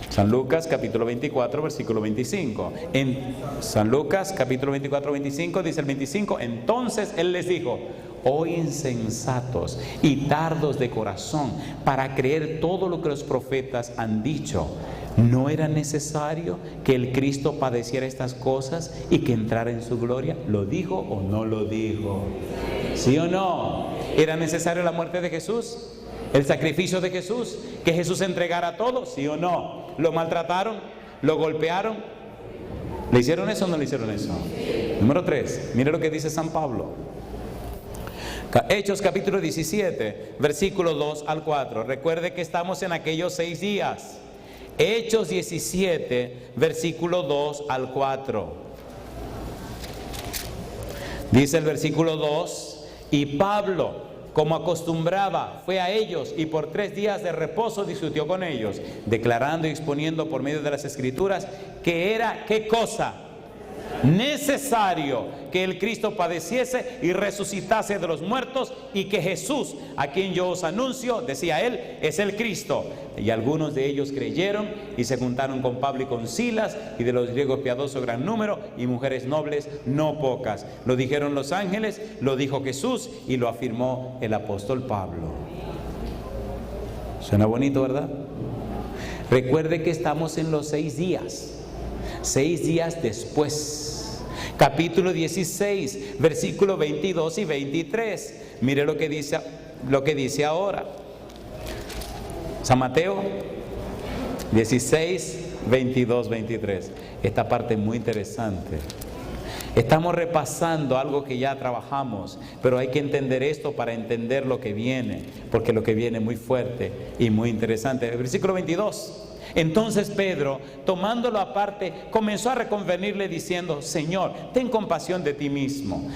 San Lucas capítulo 24, versículo 25. En San Lucas capítulo 24, 25 dice el 25: entonces Él les dijo: oh insensatos y tardos de corazón para creer todo lo que los profetas han dicho. ¿No era necesario que el Cristo padeciera estas cosas y que entrara en su gloria? ¿Lo dijo o no lo dijo? ¿Sí o no? ¿Era necesario la muerte de Jesús? ¿El sacrificio de Jesús? ¿Que Jesús entregara todo? ¿Sí o no? ¿Lo maltrataron? ¿Lo golpearon? ¿Le hicieron eso o no le hicieron eso? Número 3, mire lo que dice San Pablo. Hechos capítulo 17, versículo 2 al 4. Recuerde que estamos en aquellos 6 días. Hechos 17, versículo 2 al 4. Dice el versículo 2: y Pablo, como acostumbraba, fue a ellos y por 3 días de reposo discutió con ellos, declarando y exponiendo por medio de las Escrituras que era, ¿qué cosa? Necesario que el Cristo padeciese y resucitase de los muertos, y que Jesús, a quien yo os anuncio, decía él, es el Cristo. Y algunos de ellos creyeron y se juntaron con Pablo y con Silas, y de los griegos piadoso gran número, y mujeres nobles no pocas. Lo dijeron los ángeles, lo dijo Jesús y lo afirmó el apóstol Pablo. Suena bonito, ¿verdad? Recuerde que estamos en los 6 días. 6 días después. Capítulo 16, versículos 22 y 23. Mire lo que dice ahora. San Mateo 16, 22, 23. Esta parte es muy interesante. Estamos repasando algo que ya trabajamos, pero hay que entender esto para entender lo que viene, porque lo que viene es muy fuerte y muy interesante. El versículo 22. Entonces Pedro, tomándolo aparte, comenzó a reconvenirle diciendo: Señor, ten compasión de ti mismo,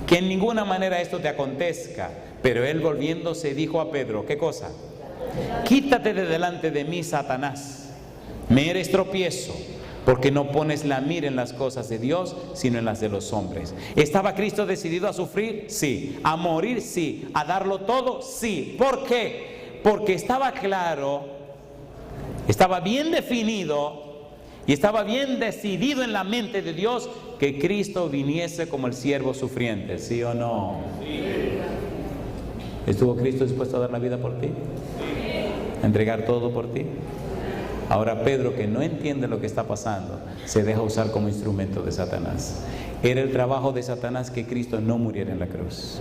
que en ninguna manera esto te acontezca. Pero él, volviéndose, dijo a Pedro: ¿qué cosa? Quítate de delante de mí, Satanás. Me eres tropiezo, porque no pones la mira en las cosas de Dios, sino en las de los hombres. ¿Estaba Cristo decidido a sufrir? Sí. ¿A morir? Sí. ¿A darlo todo? Sí. ¿Por qué? Porque estaba claro, estaba bien definido y estaba bien decidido en la mente de Dios que Cristo viniese como el siervo sufriente. ¿Sí o no? Sí. ¿Estuvo Cristo dispuesto a dar la vida por ti? ¿A entregar todo por ti? Ahora Pedro, que no entiende lo que está pasando, se deja usar como instrumento de Satanás. Era el trabajo de Satanás que Cristo no muriera en la cruz.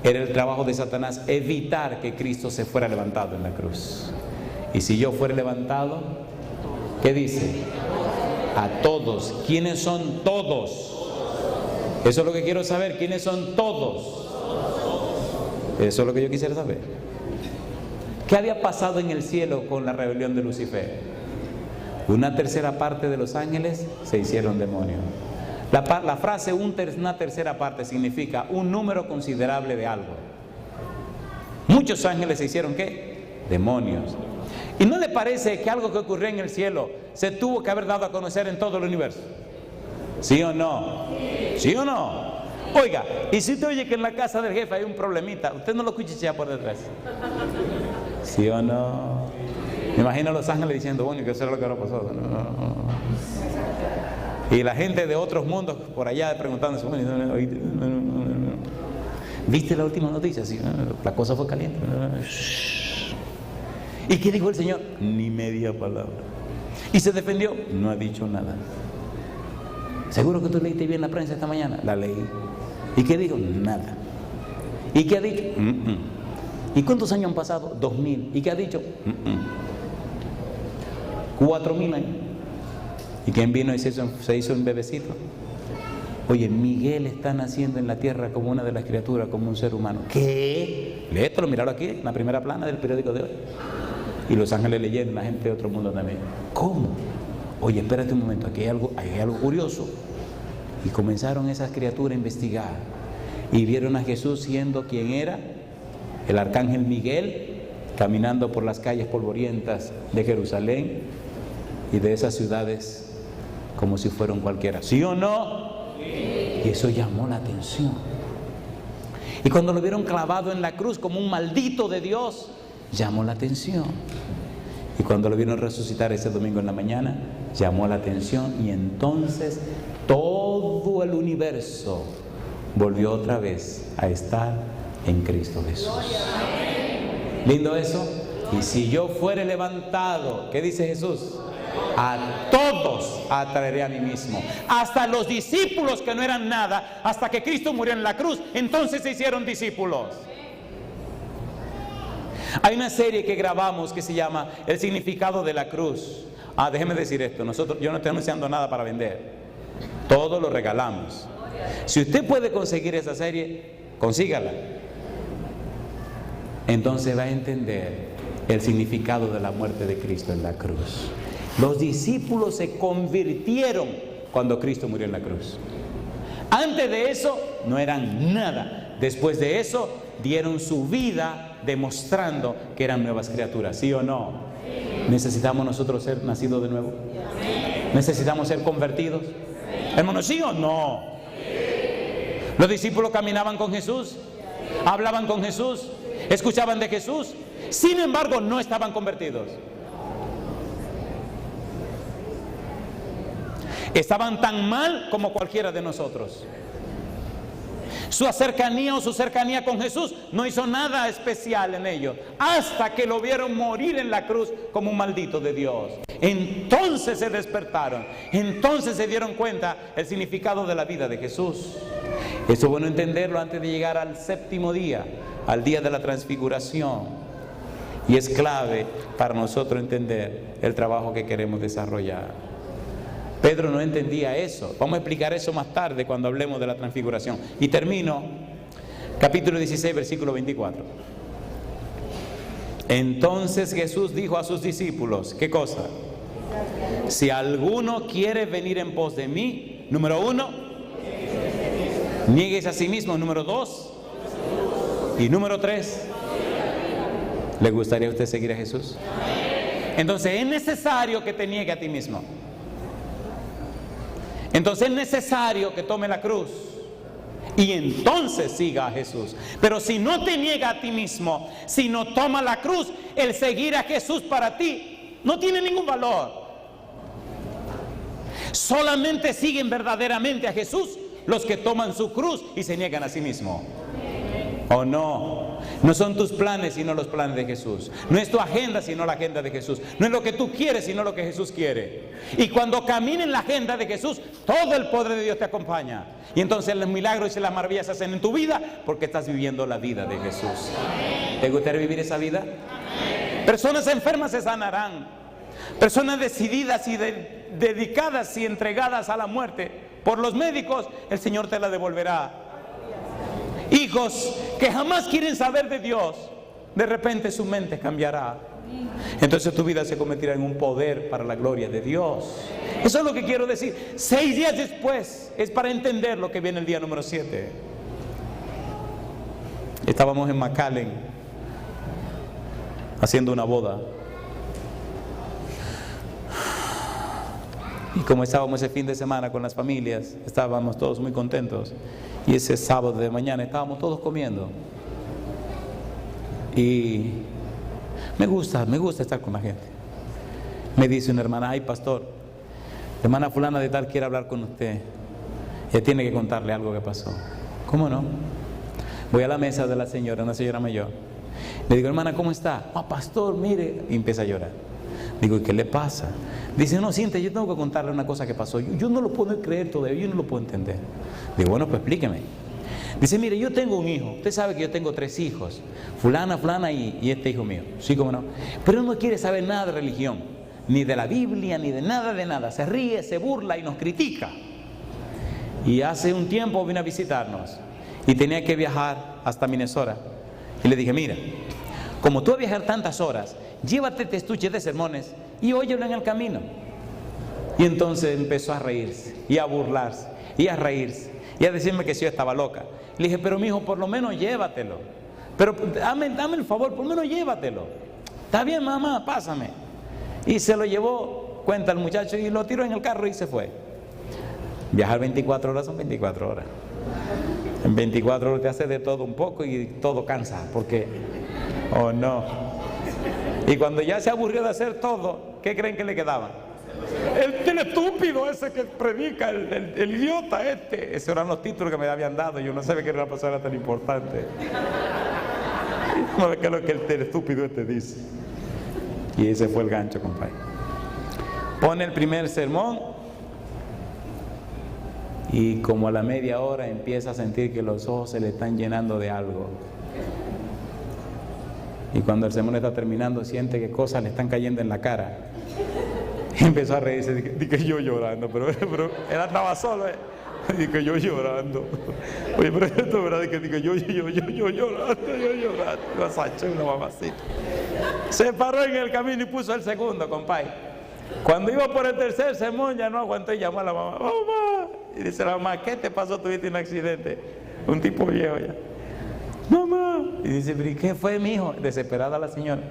Era el trabajo de Satanás evitar que Cristo se fuera levantado en la cruz. Y si yo fuera levantado, ¿qué dice? A todos. ¿Quiénes son todos? Eso es lo que quiero saber. ¿Quiénes son todos? Eso es lo que yo quisiera saber. ¿Qué había pasado en el cielo con la rebelión de Lucifer? Una tercera parte de los ángeles se hicieron demonios. La frase una tercera parte significa un número considerable de algo. Muchos ángeles se hicieron ¿qué? Demonios. ¿Y no le parece que algo que ocurrió en el cielo se tuvo que haber dado a conocer en todo el universo? ¿Sí o no? ¿Sí o no? Oiga, y si usted oye que en la casa del jefe hay un problemita, usted no lo cuchichea por detrás. ¿Sí o no? Me imagino a los ángeles diciendo: bueno, que eso es lo que ahora pasó. Y la gente de otros mundos por allá preguntándose: ¿viste la última noticia? Sí, la cosa fue caliente. ¿Y qué dijo el Señor? Ni media palabra. ¿Y se defendió? No ha dicho nada. ¿Seguro que tú leíste bien la prensa esta mañana? La leí. ¿Y qué dijo? Nada. ¿Y qué ha dicho? ¿Y cuántos años han pasado? 2000. ¿Y qué ha dicho? 4000 años. ¿Y quién vino y se hizo un bebecito? Oye, Miguel está naciendo en la tierra como una de las criaturas, como un ser humano. ¿Qué? Léetelo, míralo aquí, en la primera plana del periódico de hoy. Y los ángeles leyendo, la gente de otro mundo también. ¿Cómo? Oye, espérate un momento, aquí hay algo curioso. Y comenzaron esas criaturas a investigar. Y vieron a Jesús siendo quien era, el arcángel Miguel, caminando por las calles polvorientas de Jerusalén y de esas ciudades como si fueran cualquiera. ¿Sí o no? Sí. Y eso llamó la atención. Y cuando lo vieron clavado en la cruz como un maldito de Dios, llamó la atención. Y cuando lo vieron resucitar ese domingo en la mañana, llamó la atención. Y entonces todo el universo volvió otra vez a estar en Cristo Jesús. ¿Lindo eso? Y si yo fuere levantado, ¿qué dice Jesús? A todos atraeré a mí mismo. Hasta los discípulos que no eran nada, hasta que Cristo murió en la cruz, entonces se hicieron discípulos. Hay una serie que grabamos que se llama El significado de la cruz. Déjeme decir esto, yo no estoy anunciando nada para vender. Todo lo regalamos. Si usted puede conseguir esa serie, consígala. Entonces va a entender el significado de la muerte de Cristo en la cruz. Los discípulos se convirtieron cuando Cristo murió en la cruz. Antes de eso no eran nada. Después de eso dieron su vida demostrando que eran nuevas criaturas. ¿Sí o no? Sí. ¿Necesitamos nosotros ser nacidos de nuevo? Sí. ¿Necesitamos ser convertidos? Sí. Hermanos, ¿sí o no? Sí. Los discípulos caminaban con Jesús, hablaban con Jesús, escuchaban de Jesús, sin embargo no estaban convertidos. Estaban tan mal como cualquiera de nosotros. Su cercanía o su cercanía con Jesús no hizo nada especial en ellos, hasta que lo vieron morir en la cruz como un maldito de Dios. Entonces se despertaron, entonces se dieron cuenta el significado de la vida de Jesús. Esto es bueno entenderlo antes de llegar al séptimo día, al día de la transfiguración. Y es clave para nosotros entender el trabajo que queremos desarrollar. Pedro no entendía eso. Vamos a explicar eso más tarde cuando hablemos de la transfiguración. Y termino, capítulo 16, versículo 24. Entonces Jesús dijo a sus discípulos, ¿qué cosa? Si alguno quiere venir en pos de mí, número 1, niéguese a sí mismo, número 2, y número 3, ¿le gustaría a usted seguir a Jesús? Entonces es necesario que te niegue a ti mismo. Entonces es necesario que tome la cruz y entonces siga a Jesús. Pero si no te niega a ti mismo, si no toma la cruz, el seguir a Jesús para ti no tiene ningún valor. Solamente siguen verdaderamente a Jesús los que toman su cruz y se niegan a sí mismo. ¿O no? No son tus planes sino los planes de Jesús. No es tu agenda sino la agenda de Jesús. No es lo que tú quieres sino lo que Jesús quiere. Y cuando camines en la agenda de Jesús, todo el poder de Dios te acompaña. Y entonces los milagros y las maravillas se hacen en tu vida porque estás viviendo la vida de Jesús. ¿Te gustaría vivir esa vida? Personas enfermas se sanarán. Personas decididas y dedicadas y entregadas a la muerte por los médicos, el Señor te la devolverá. Hijos que jamás quieren saber de Dios, de repente su mente cambiará. Entonces tu vida se convertirá en un poder para la gloria de Dios. Eso es lo que quiero decir. 6 días después es para entender lo que viene el día número 7. Estábamos en McAllen haciendo una boda. Y como estábamos ese fin de semana con las familias, estábamos todos muy contentos. Y ese sábado de mañana estábamos todos comiendo. Y me gusta estar con la gente. Me dice una hermana, ay pastor, hermana fulana de tal quiere hablar con usted. Ella tiene que contarle algo que pasó. ¿Cómo no? Voy a la mesa de la señora, una señora mayor. Le digo, hermana, ¿cómo está? Ah, pastor, mire. Y empieza a llorar. Digo, ¿y qué le pasa? Dice, no, siente, yo tengo que contarle una cosa que pasó. Yo no lo puedo creer todavía, yo no lo puedo entender. Digo, bueno, pues explíqueme. Dice, mire, yo tengo un hijo. Usted sabe que yo tengo 3 hijos. Fulana y este hijo mío. Sí, cómo no. Pero él no quiere saber nada de religión. Ni de la Biblia, ni de nada. Se ríe, se burla y nos critica. Y hace un tiempo vino a visitarnos. Y tenía que viajar hasta Minnesota. Y le dije, mira, como tú vas a viajar tantas horas, llévate este estuche de sermones y óyelo en el camino. Y entonces empezó a reírse y a burlarse y a reírse y a decirme que si yo estaba loca. Le dije, pero mi hijo, por lo menos llévatelo. Pero dame el favor, por lo menos llévatelo. Está bien, mamá, pásame. Y se lo llevó, cuenta el muchacho, y lo tiró en el carro y se fue. Viajar 24 horas son 24 horas. En 24 horas te hace de todo un poco y todo cansa, porque, oh no. Y cuando ya se aburrió de hacer todo, ¿qué creen que le quedaba? El estúpido ese que predica, el idiota este. Esos eran los títulos que me habían dado. Yo no sabía que era una persona tan importante. No ve qué es lo que el estúpido este dice. Y ese fue el gancho, compadre. Pone el primer sermón y como a la media hora empieza a sentir que los ojos se le están llenando de algo. Y cuando el sermón está terminando siente que cosas le están cayendo en la cara. Y empezó a reírse, dije yo llorando, pero él andaba solo, dije yo llorando. Oye, pero esto es verdad, dije yo llorando, yo saché una mamacita. Se paró en el camino y puso el segundo, compadre. Cuando iba por el tercer sermón ya no aguantó y llamó a la mamá, mamá. Y dice la mamá, ¿qué te pasó? ¿Tuviste un accidente? Un tipo viejo ya. Mamá. Y dice, ¿pero qué fue, mi hijo? Desesperada la señora.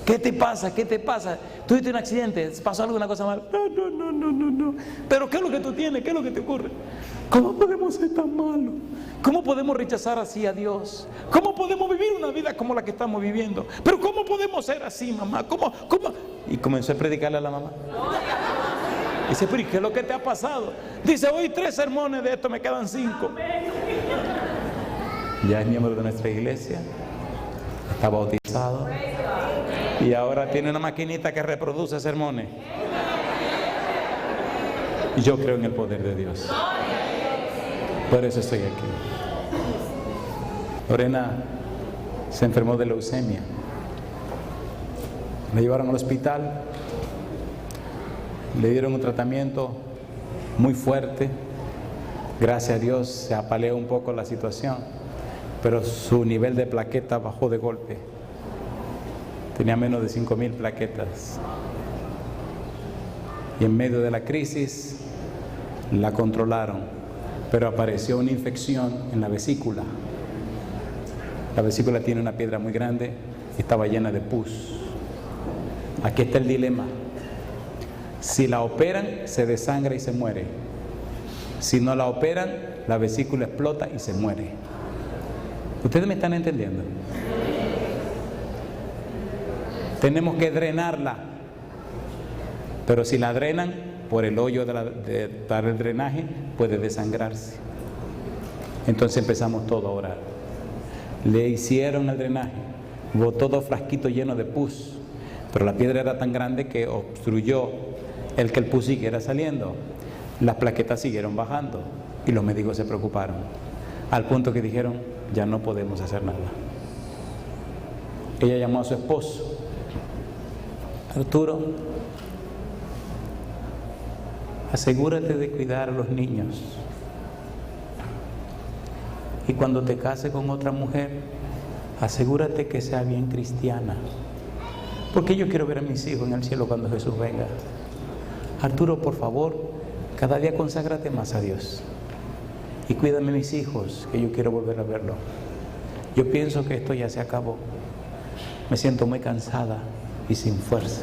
¿Qué te pasa? ¿Qué te pasa? ¿Tuviste un accidente? ¿Pasó alguna cosa mal? No. ¿Pero qué es lo que tú tienes? ¿Qué es lo que te ocurre? ¿Cómo podemos ser tan malos? ¿Cómo podemos rechazar así a Dios? ¿Cómo podemos vivir una vida como la que estamos viviendo? ¿Pero cómo podemos ser así, mamá? ¿Cómo? Y comenzó a predicarle a la mamá. Dice, pero ¿qué es lo que te ha pasado? Dice, hoy 3 sermones de esto, me quedan 5. ya es miembro de nuestra iglesia, está bautizado y ahora tiene una maquinita que reproduce sermones. Y yo creo en el poder de Dios. Por eso estoy aquí. Lorena se enfermó de leucemia. Me llevaron al hospital, le dieron un tratamiento muy fuerte. Gracias a Dios se apaleó un poco la situación, pero su nivel de plaqueta bajó de golpe. Tenía menos de 5,000 plaquetas. Y en medio de la crisis la controlaron, pero apareció una infección en la vesícula. La vesícula tiene una piedra muy grande y estaba llena de pus. Aquí está el dilema. Si la operan, se desangra y se muere. Si no la operan, la vesícula explota y se muere. ¿Ustedes me están entendiendo? Tenemos que drenarla. Pero si la drenan, por el hoyo para el drenaje, puede desangrarse. Entonces empezamos todo a orar. Le hicieron el drenaje, botó 2 frasquitos llenos de pus, pero la piedra era tan grande que obstruyó el que el pus siguiera saliendo. Las plaquetas siguieron bajando y los médicos se preocuparon, al punto que dijeron, ya no podemos hacer nada. Ella llamó a su esposo, Arturo, asegúrate de cuidar a los niños. Y cuando te cases con otra mujer, asegúrate que sea bien cristiana. Porque yo quiero ver a mis hijos en el cielo cuando Jesús venga. Arturo, por favor, cada día conságrate más a Dios. Y cuídame a mis hijos, que yo quiero volver a verlo. Yo pienso que esto ya se acabó. Me siento muy cansada y sin fuerza.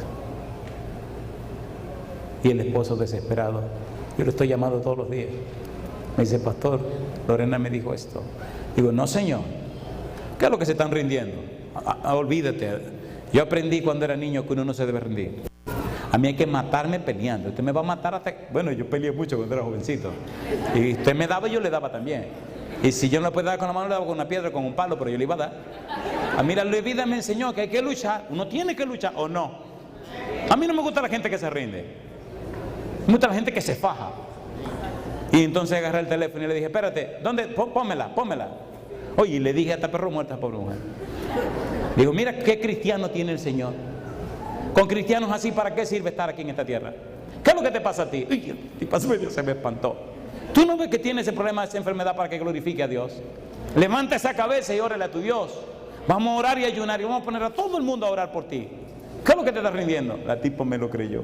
Y el esposo desesperado, yo lo estoy llamando todos los días. Me dice, pastor, Lorena me dijo esto. Digo, no señor, ¿qué es lo que se están rindiendo? Olvídate, yo aprendí cuando era niño que uno no se debe rendir. A mí hay que matarme peleando. Usted me va a matar hasta... Bueno, yo peleé mucho cuando era jovencito. Y usted me daba y yo le daba también. Y si yo no le podía dar con la mano, le daba con una piedra, con un palo, pero yo le iba a dar. A mí la vida me enseñó que hay que luchar. Uno tiene que luchar o no. A mí no me gusta la gente que se rinde. Me gusta la gente que se faja. Y entonces agarré el teléfono y le dije, espérate, ¿dónde? Pónmela. Oye, y le dije a esta perro muerta, pobre mujer. Digo, mira qué cristiano tiene el Señor. Con cristianos así, ¿para qué sirve estar aquí en esta tierra? ¿Qué es lo que te pasa a ti? Uy, se me espantó. ¿Tú no ves que tiene ese problema, esa enfermedad para que glorifique a Dios? Levanta esa cabeza y órale a tu Dios. Vamos a orar y ayunar y vamos a poner a todo el mundo a orar por ti. ¿Qué es lo que te estás rindiendo? La tipo me lo creyó.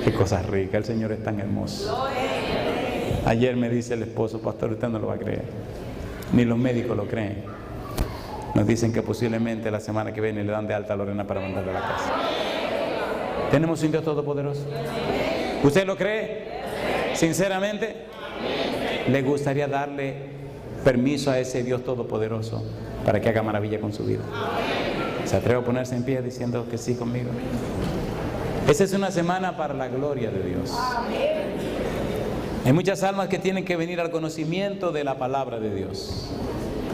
Qué cosa rica, el Señor es tan hermoso. Ayer me dice el esposo, pastor, usted no lo va a creer. Ni los médicos lo creen. Nos dicen que posiblemente la semana que viene le dan de alta a Lorena para mandarla a la casa. ¿Tenemos un Dios todopoderoso? ¿Usted lo cree? Sinceramente, ¿le gustaría darle permiso a ese Dios todopoderoso para que haga maravilla con su vida? ¿Se atreve a ponerse en pie diciendo que sí conmigo? Esa es una semana para la gloria de Dios. Hay muchas almas que tienen que venir al conocimiento de la palabra de Dios.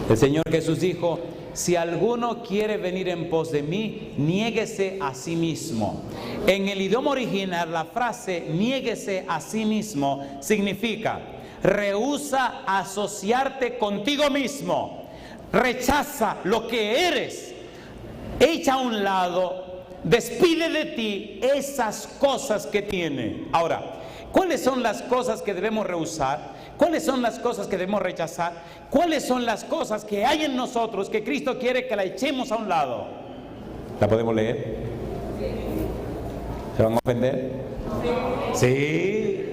El Señor Jesús dijo, si alguno quiere venir en pos de mí, niéguese a sí mismo. En el idioma original, la frase niéguese a sí mismo significa rehúsa asociarte contigo mismo, rechaza lo que eres, echa a un lado, despide de ti esas cosas que tiene. Ahora, ¿cuáles son las cosas que debemos rehusar? ¿Cuáles son las cosas que debemos rechazar? ¿Cuáles son las cosas que hay en nosotros que Cristo quiere que la echemos a un lado? ¿La podemos leer? ¿Se van a ofender? ¿Sí?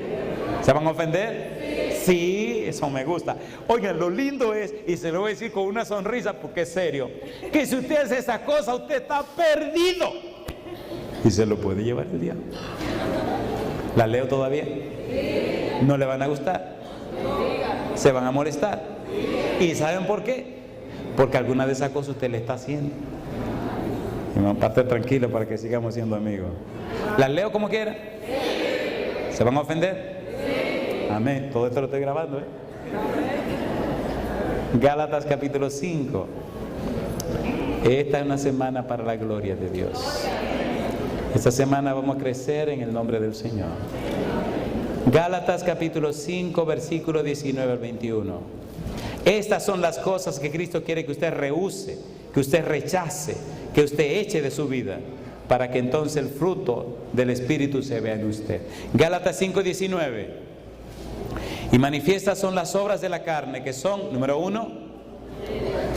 ¿Se van a ofender? Sí, eso me gusta. Oigan, lo lindo es, y se lo voy a decir con una sonrisa porque es serio, que si usted hace esa cosa, usted está perdido. Y se lo puede llevar el diablo. ¿La leo todavía? ¿No le van a gustar? ¿Se van a molestar? ¿Y saben por qué? Porque alguna de esas cosas usted le está haciendo. Y vamos a estar tranquilos para que sigamos siendo amigos. ¿Las leo como quiera? ¿Se van a ofender? Amén. Todo esto lo estoy grabando, Gálatas capítulo 5. Esta es una semana para la gloria de Dios. Esta semana vamos a crecer en el nombre del Señor. Gálatas capítulo 5, versículo 19 al 21. Estas son las cosas que Cristo quiere que usted rehúse, que usted rechace, que usted eche de su vida, para que entonces el fruto del Espíritu se vea en usted. Gálatas 5, 19. Y manifiestas son las obras de la carne, que son, número 1,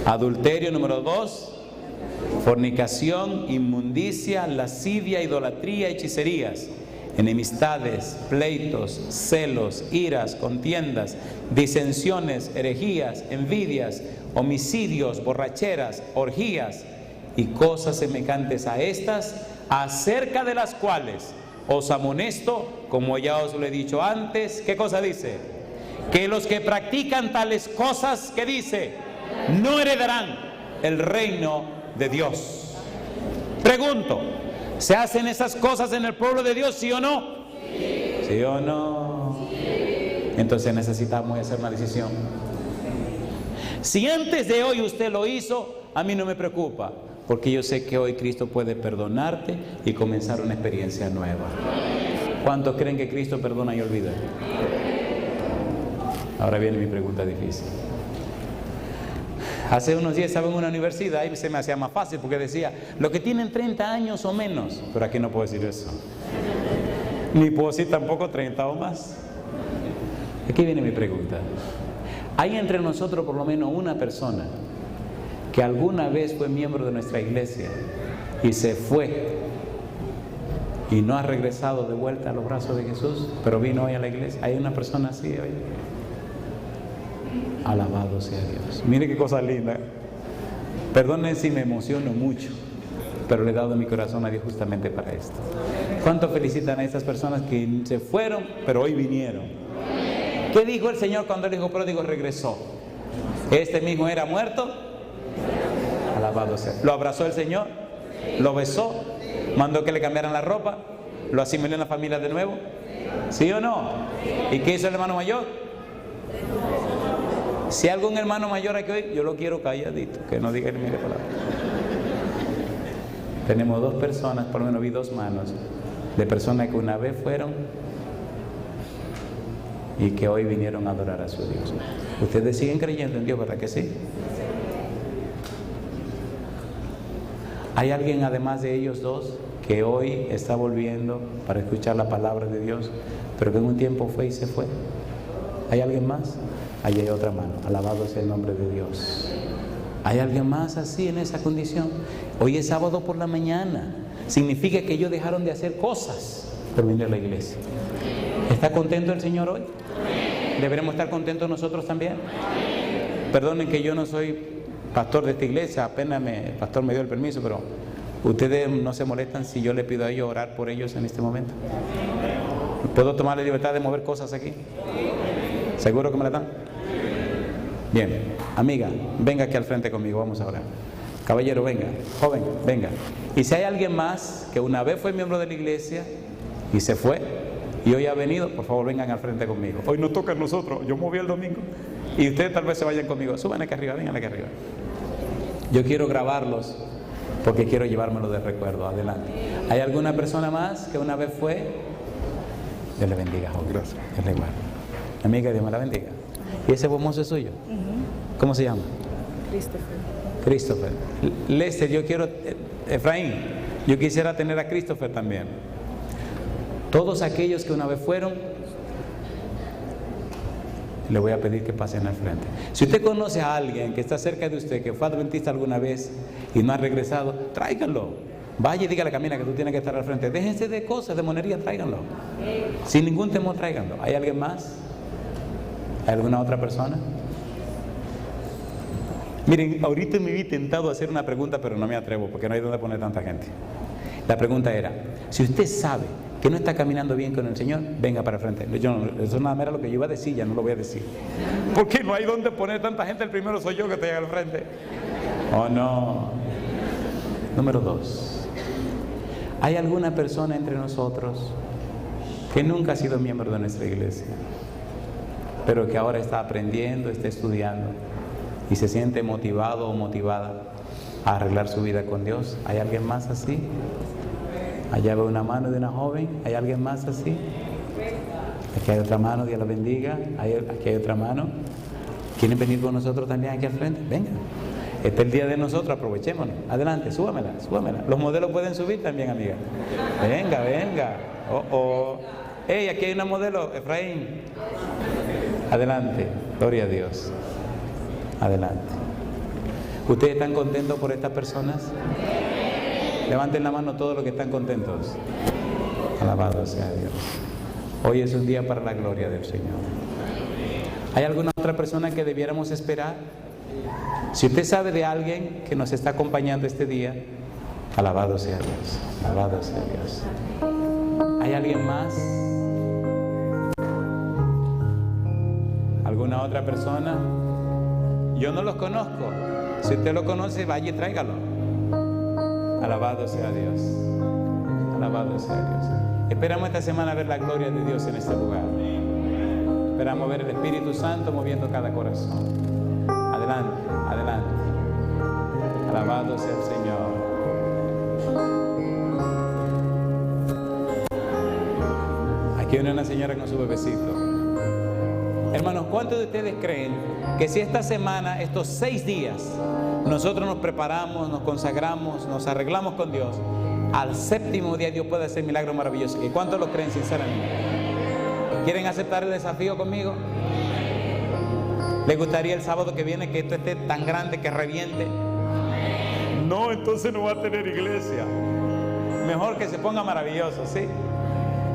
adulterio, número 2, fornicación, inmundicia, lascivia, idolatría, hechicerías, enemistades, pleitos, celos, iras, contiendas, disensiones, herejías, envidias, homicidios, borracheras, orgías y cosas semejantes a estas, acerca de las cuales os amonesto, como ya os lo he dicho antes. ¿Qué cosa dice? Que los que practican tales cosas, ¿qué dice? No heredarán el reino de Dios. Pregunto, ¿se hacen esas cosas en el pueblo de Dios, sí o no? ¿Sí o no? Entonces necesitamos hacer una decisión. Si antes de hoy usted lo hizo, a mí no me preocupa, porque yo sé que hoy Cristo puede perdonarte y comenzar una experiencia nueva. ¿Cuántos creen que Cristo perdona y olvida? Ahora viene mi pregunta difícil. Hace unos días estaba en una universidad y se me hacía más fácil porque decía, los que tienen 30 años o menos, pero aquí no puedo decir eso. Ni puedo decir tampoco 30 o más. Aquí viene mi pregunta. ¿Hay entre nosotros por lo menos una persona que alguna vez fue miembro de nuestra iglesia y se fue y no ha regresado de vuelta a los brazos de Jesús, pero vino hoy a la iglesia? ¿Hay una persona así hoy? Alabado sea Dios. Mire qué cosa linda. Perdonen si me emociono mucho, pero le he dado mi corazón a Dios justamente para esto. ¿Cuánto felicitan a estas personas que se fueron, pero hoy vinieron? ¿Qué dijo el Señor cuando el hijo pródigo regresó? Este mismo era muerto. Alabado sea. ¿Lo abrazó el Señor? ¿Lo besó? ¿Mandó que le cambiaran la ropa? ¿Lo asimiló en la familia de nuevo? ¿Sí o no? ¿Y qué hizo el hermano mayor? Si hay algún hermano mayor aquí hoy, yo lo quiero calladito, que no diga ni mire palabra. Tenemos dos personas, por lo menos vi dos manos, de personas que una vez fueron y que hoy vinieron a adorar a su Dios. ¿Ustedes siguen creyendo en Dios, verdad que sí? ¿Hay alguien además de ellos dos que hoy está volviendo para escuchar la palabra de Dios, pero que en un tiempo fue y se fue? ¿Hay alguien más? Allí hay otra mano. Alabado sea el nombre de Dios. ¿Hay alguien más así en esa condición? Hoy es sábado por la mañana. Significa que ellos dejaron de hacer cosas por venir a la iglesia. ¿Está contento el Señor hoy? ¿Deberemos estar contentos nosotros también? Perdonen que yo no soy pastor de esta iglesia, apenas el pastor me dio el permiso, pero ustedes no se molestan si yo le pido a ellos orar por ellos en este momento. ¿Puedo tomar la libertad de mover cosas aquí? ¿Seguro que me la dan? Bien, amiga, venga aquí al frente conmigo, vamos a orar. Caballero, venga. Joven, venga. Y si hay alguien más que una vez fue miembro de la iglesia y se fue y hoy ha venido, por favor vengan al frente conmigo. Hoy nos toca a nosotros, yo moví el domingo y ustedes tal vez se vayan conmigo. Suban acá arriba, vengan acá arriba. Yo quiero grabarlos porque quiero llevármelo de recuerdo. Adelante. ¿Hay alguna persona más que una vez fue? Dios le bendiga, joven. Gracias. Dios le guarde. Amiga, Dios me la bendiga. ¿Y ese famoso es suyo? ¿Cómo se llama? Christopher. Lester, yo quiero, Efraín, yo quisiera tener a Christopher también. Todos aquellos que una vez fueron, le voy a pedir que pasen al frente. Si usted conoce a alguien que está cerca de usted, que fue adventista alguna vez y no ha regresado, tráiganlo. Vaya y dígale, camina, que tú tienes que estar al frente. Déjense de cosas, de monería, tráiganlo. Sin ningún temor, tráiganlo. ¿Hay alguien más? ¿Hay alguna otra persona? Miren, ahorita me vi tentado a hacer una pregunta, pero no me atrevo porque no hay donde poner tanta gente. La pregunta era, si usted sabe que no está caminando bien con el Señor, venga para el frente. Eso nada más era lo que yo iba a decir, ya no lo voy a decir. Porque no hay donde poner tanta gente, el primero soy yo que estoy al frente. Oh no. Número 2. ¿Hay alguna persona entre nosotros que nunca ha sido miembro de nuestra iglesia, pero que ahora está aprendiendo, está estudiando y se siente motivado o motivada a arreglar su vida con Dios. ¿Hay alguien más así? Allá veo una mano de una joven. ¿Hay alguien más así? Aquí hay otra mano, Dios la bendiga. Aquí hay otra mano. ¿Quieren venir con nosotros también aquí al frente? Venga. Este es el día de nosotros, aprovechémonos. Adelante, súbamela. Los modelos pueden subir también, amiga. Venga. Hey, aquí hay una modelo, Efraín. Adelante, gloria a Dios. Adelante. ¿Ustedes están contentos por estas personas? Levanten la mano todos los que están contentos. Alabado sea Dios. Hoy es un día para la gloria del Señor. ¿Hay alguna otra persona que debiéramos esperar? Si usted sabe de alguien que nos está acompañando este día, alabado sea Dios. Alabado sea Dios. ¿Hay alguien más? ¿Alguna otra persona? Yo no los conozco. Si usted lo conoce, vaya y tráigalo. Alabado sea Dios. Alabado sea Dios. Esperamos esta semana ver la gloria de Dios en este lugar. Esperamos ver el Espíritu Santo moviendo cada corazón. Adelante. Alabado sea el Señor. Aquí viene una señora con su bebecito. Hermanos, ¿cuántos de ustedes creen que si esta semana, estos 6 días, nosotros nos preparamos, nos consagramos, nos arreglamos con Dios, al 7º día Dios puede hacer milagros maravillosos? ¿Y cuántos lo creen sinceramente? ¿Quieren aceptar el desafío conmigo? ¿Les gustaría el sábado que viene que esto esté tan grande que reviente? No, entonces no va a tener iglesia. Mejor que se ponga maravilloso, ¿sí?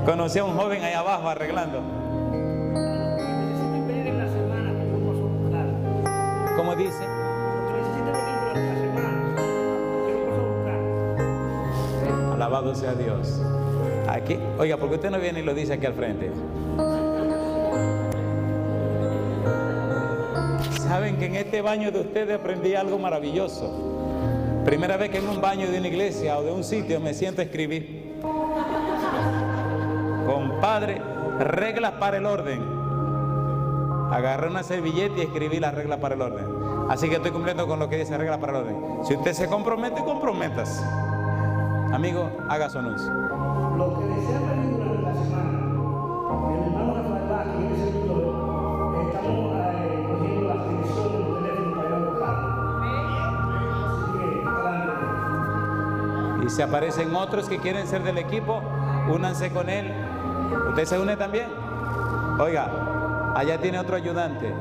Conocí a un joven ahí abajo arreglando. ¿Cómo dice? Alabado sea Dios. Aquí, oiga, ¿por qué usted no viene y lo dice aquí al frente? Saben que en este baño de ustedes aprendí algo maravilloso. Primera vez que en un baño de una iglesia o de un sitio me siento a escribir. Compadre, reglas para el orden. Agarré una servilleta y escribí las reglas para el orden. Así que estoy cumpliendo con lo que dice reglas para el orden. Si usted se compromete, comprométase. Amigo, haga su anuncio. Lo que desea venir durante la semana, el hermano Rafael Vázquez y el servidor, estamos cogiendo las direcciones del teléfono para ir a buscar. Así que, adelante. Y si aparecen otros que quieren ser del equipo, únanse con él. ¿Usted se une también? Oiga, allá tiene otro ayudante.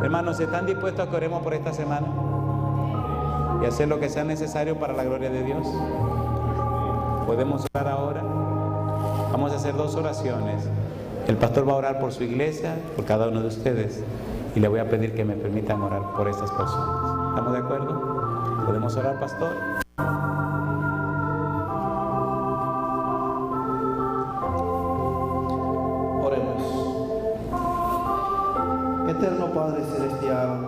Hermanos, ¿están dispuestos a que oremos por esta semana? Y hacer lo que sea necesario para la gloria de Dios. ¿Podemos orar ahora? Vamos a hacer 2 oraciones. El pastor va a orar por su iglesia, por cada uno de ustedes. Y le voy a pedir que me permitan orar por estas personas. ¿Estamos de acuerdo? ¿Podemos orar, pastor? Oremos. Eterno Padre Celestial,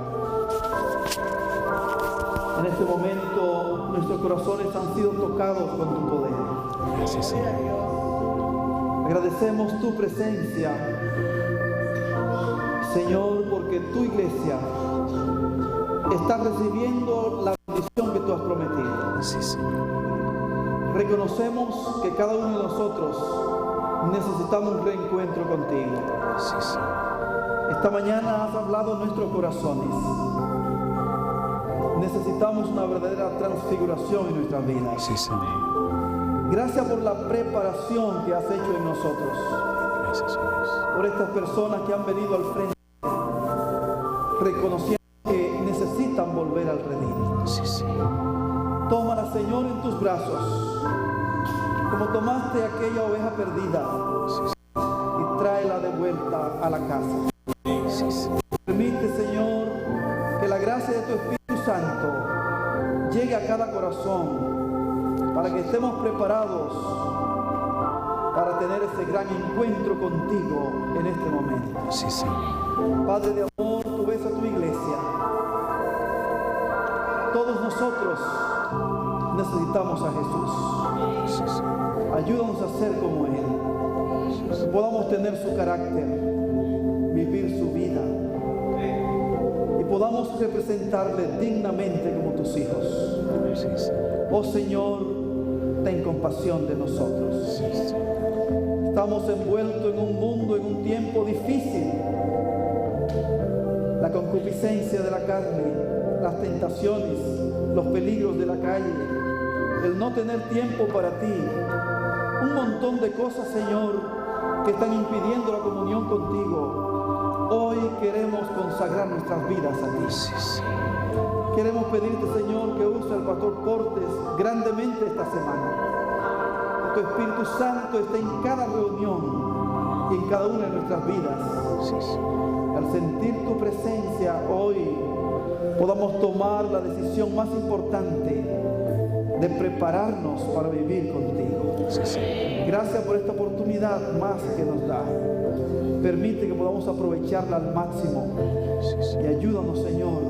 en este momento nuestros corazones han sido tocados con tu poder. Gracias, Señor. Agradecemos tu presencia, Señor, porque tu iglesia está recibiendo la bendición que tú has prometido. Sí, Señor. Reconocemos que cada uno de nosotros necesitamos un reencuentro contigo. Sí, Señor. Esta mañana has hablado en nuestros corazones. Necesitamos una verdadera transfiguración en nuestras vidas. Sí, Señor. Gracias por la preparación que has hecho en nosotros. Gracias, Señor. Por estas personas que han venido al frente, reconociendo que necesitan volver al redil. Sí, Señor. Tómala, Señor, en tus brazos, como tomaste aquella oveja perdida, y tráela de vuelta a la casa. Permite, Señor, que la gracia de tu Espíritu Santo llegue a cada corazón, para que estemos preparados para tener ese gran encuentro contigo en este momento. Sí, Señor. Padre de amor, tú ves a tu iglesia. Todos nosotros necesitamos a Jesús. Sí, Señor. Ayúdanos a ser como Él, que podamos tener su carácter, vivir su vida y podamos representarle dignamente como tus hijos. Oh Señor, ten compasión de nosotros. Estamos envueltos en un mundo, en un tiempo difícil. La concupiscencia de la carne, las tentaciones, los peligros de la calle, el no tener tiempo para ti, un montón de cosas, Señor, que están impidiendo la comunión contigo. Hoy queremos consagrar nuestras vidas a ti. Queremos pedirte, Señor, que use al pastor Portes grandemente esta semana. Que tu Espíritu Santo esté en cada reunión y en cada una de nuestras vidas. Al sentir tu presencia hoy, podamos tomar la decisión más importante de prepararnos para vivir contigo. Gracias por esta oportunidad más que nos da. Permite que podamos aprovecharla al máximo y ayúdanos, Señor,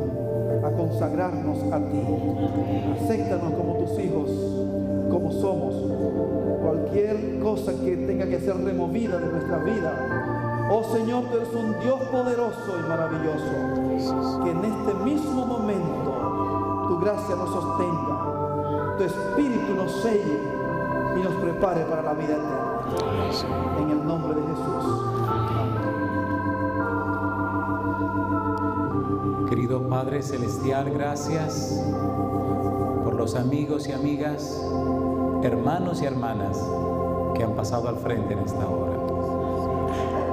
a consagrarnos a ti. Acéptanos como tus hijos, como somos. Cualquier cosa que tenga que ser removida de nuestra vida, oh Señor, tú eres un Dios poderoso y maravilloso, que en este mismo momento tu gracia nos sostenga, tu Espíritu nos selle y nos prepare para la vida eterna. En el nombre de Jesús. Querido Padre Celestial, gracias por los amigos y amigas, hermanos y hermanas que han pasado al frente en esta hora.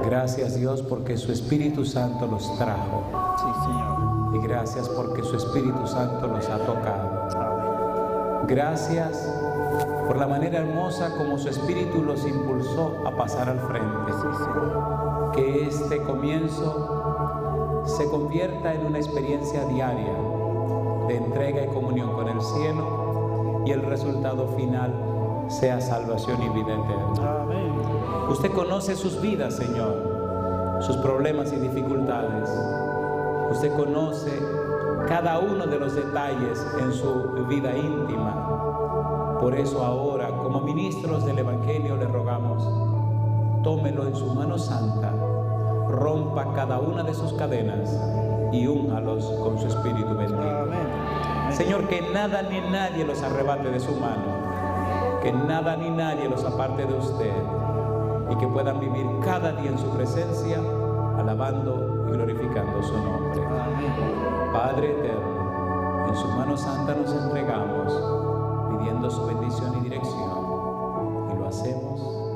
Gracias, Dios, porque su Espíritu Santo los trajo. Sí, Señor. Y gracias porque su Espíritu Santo los ha tocado. Gracias por la manera hermosa como su Espíritu los impulsó a pasar al frente. Sí, Señor. Que este comienzo se convierta en una experiencia diaria de entrega y comunión con el cielo, y el resultado final sea salvación y vida eterna. Amén. Usted conoce sus vidas, Señor, sus problemas y dificultades. Usted conoce cada uno de los detalles en su vida íntima. Por eso ahora, como ministros del Evangelio, le rogamos, tómelo en su mano santa, rompa cada una de sus cadenas y únjalos con su Espíritu bendito. Amén. Señor, que nada ni nadie los arrebate de su mano, que nada ni nadie los aparte de usted, y que puedan vivir cada día en su presencia, alabando y glorificando su nombre. Amén. Padre eterno, en su mano santa nos entregamos, pidiendo su bendición y dirección, y lo hacemos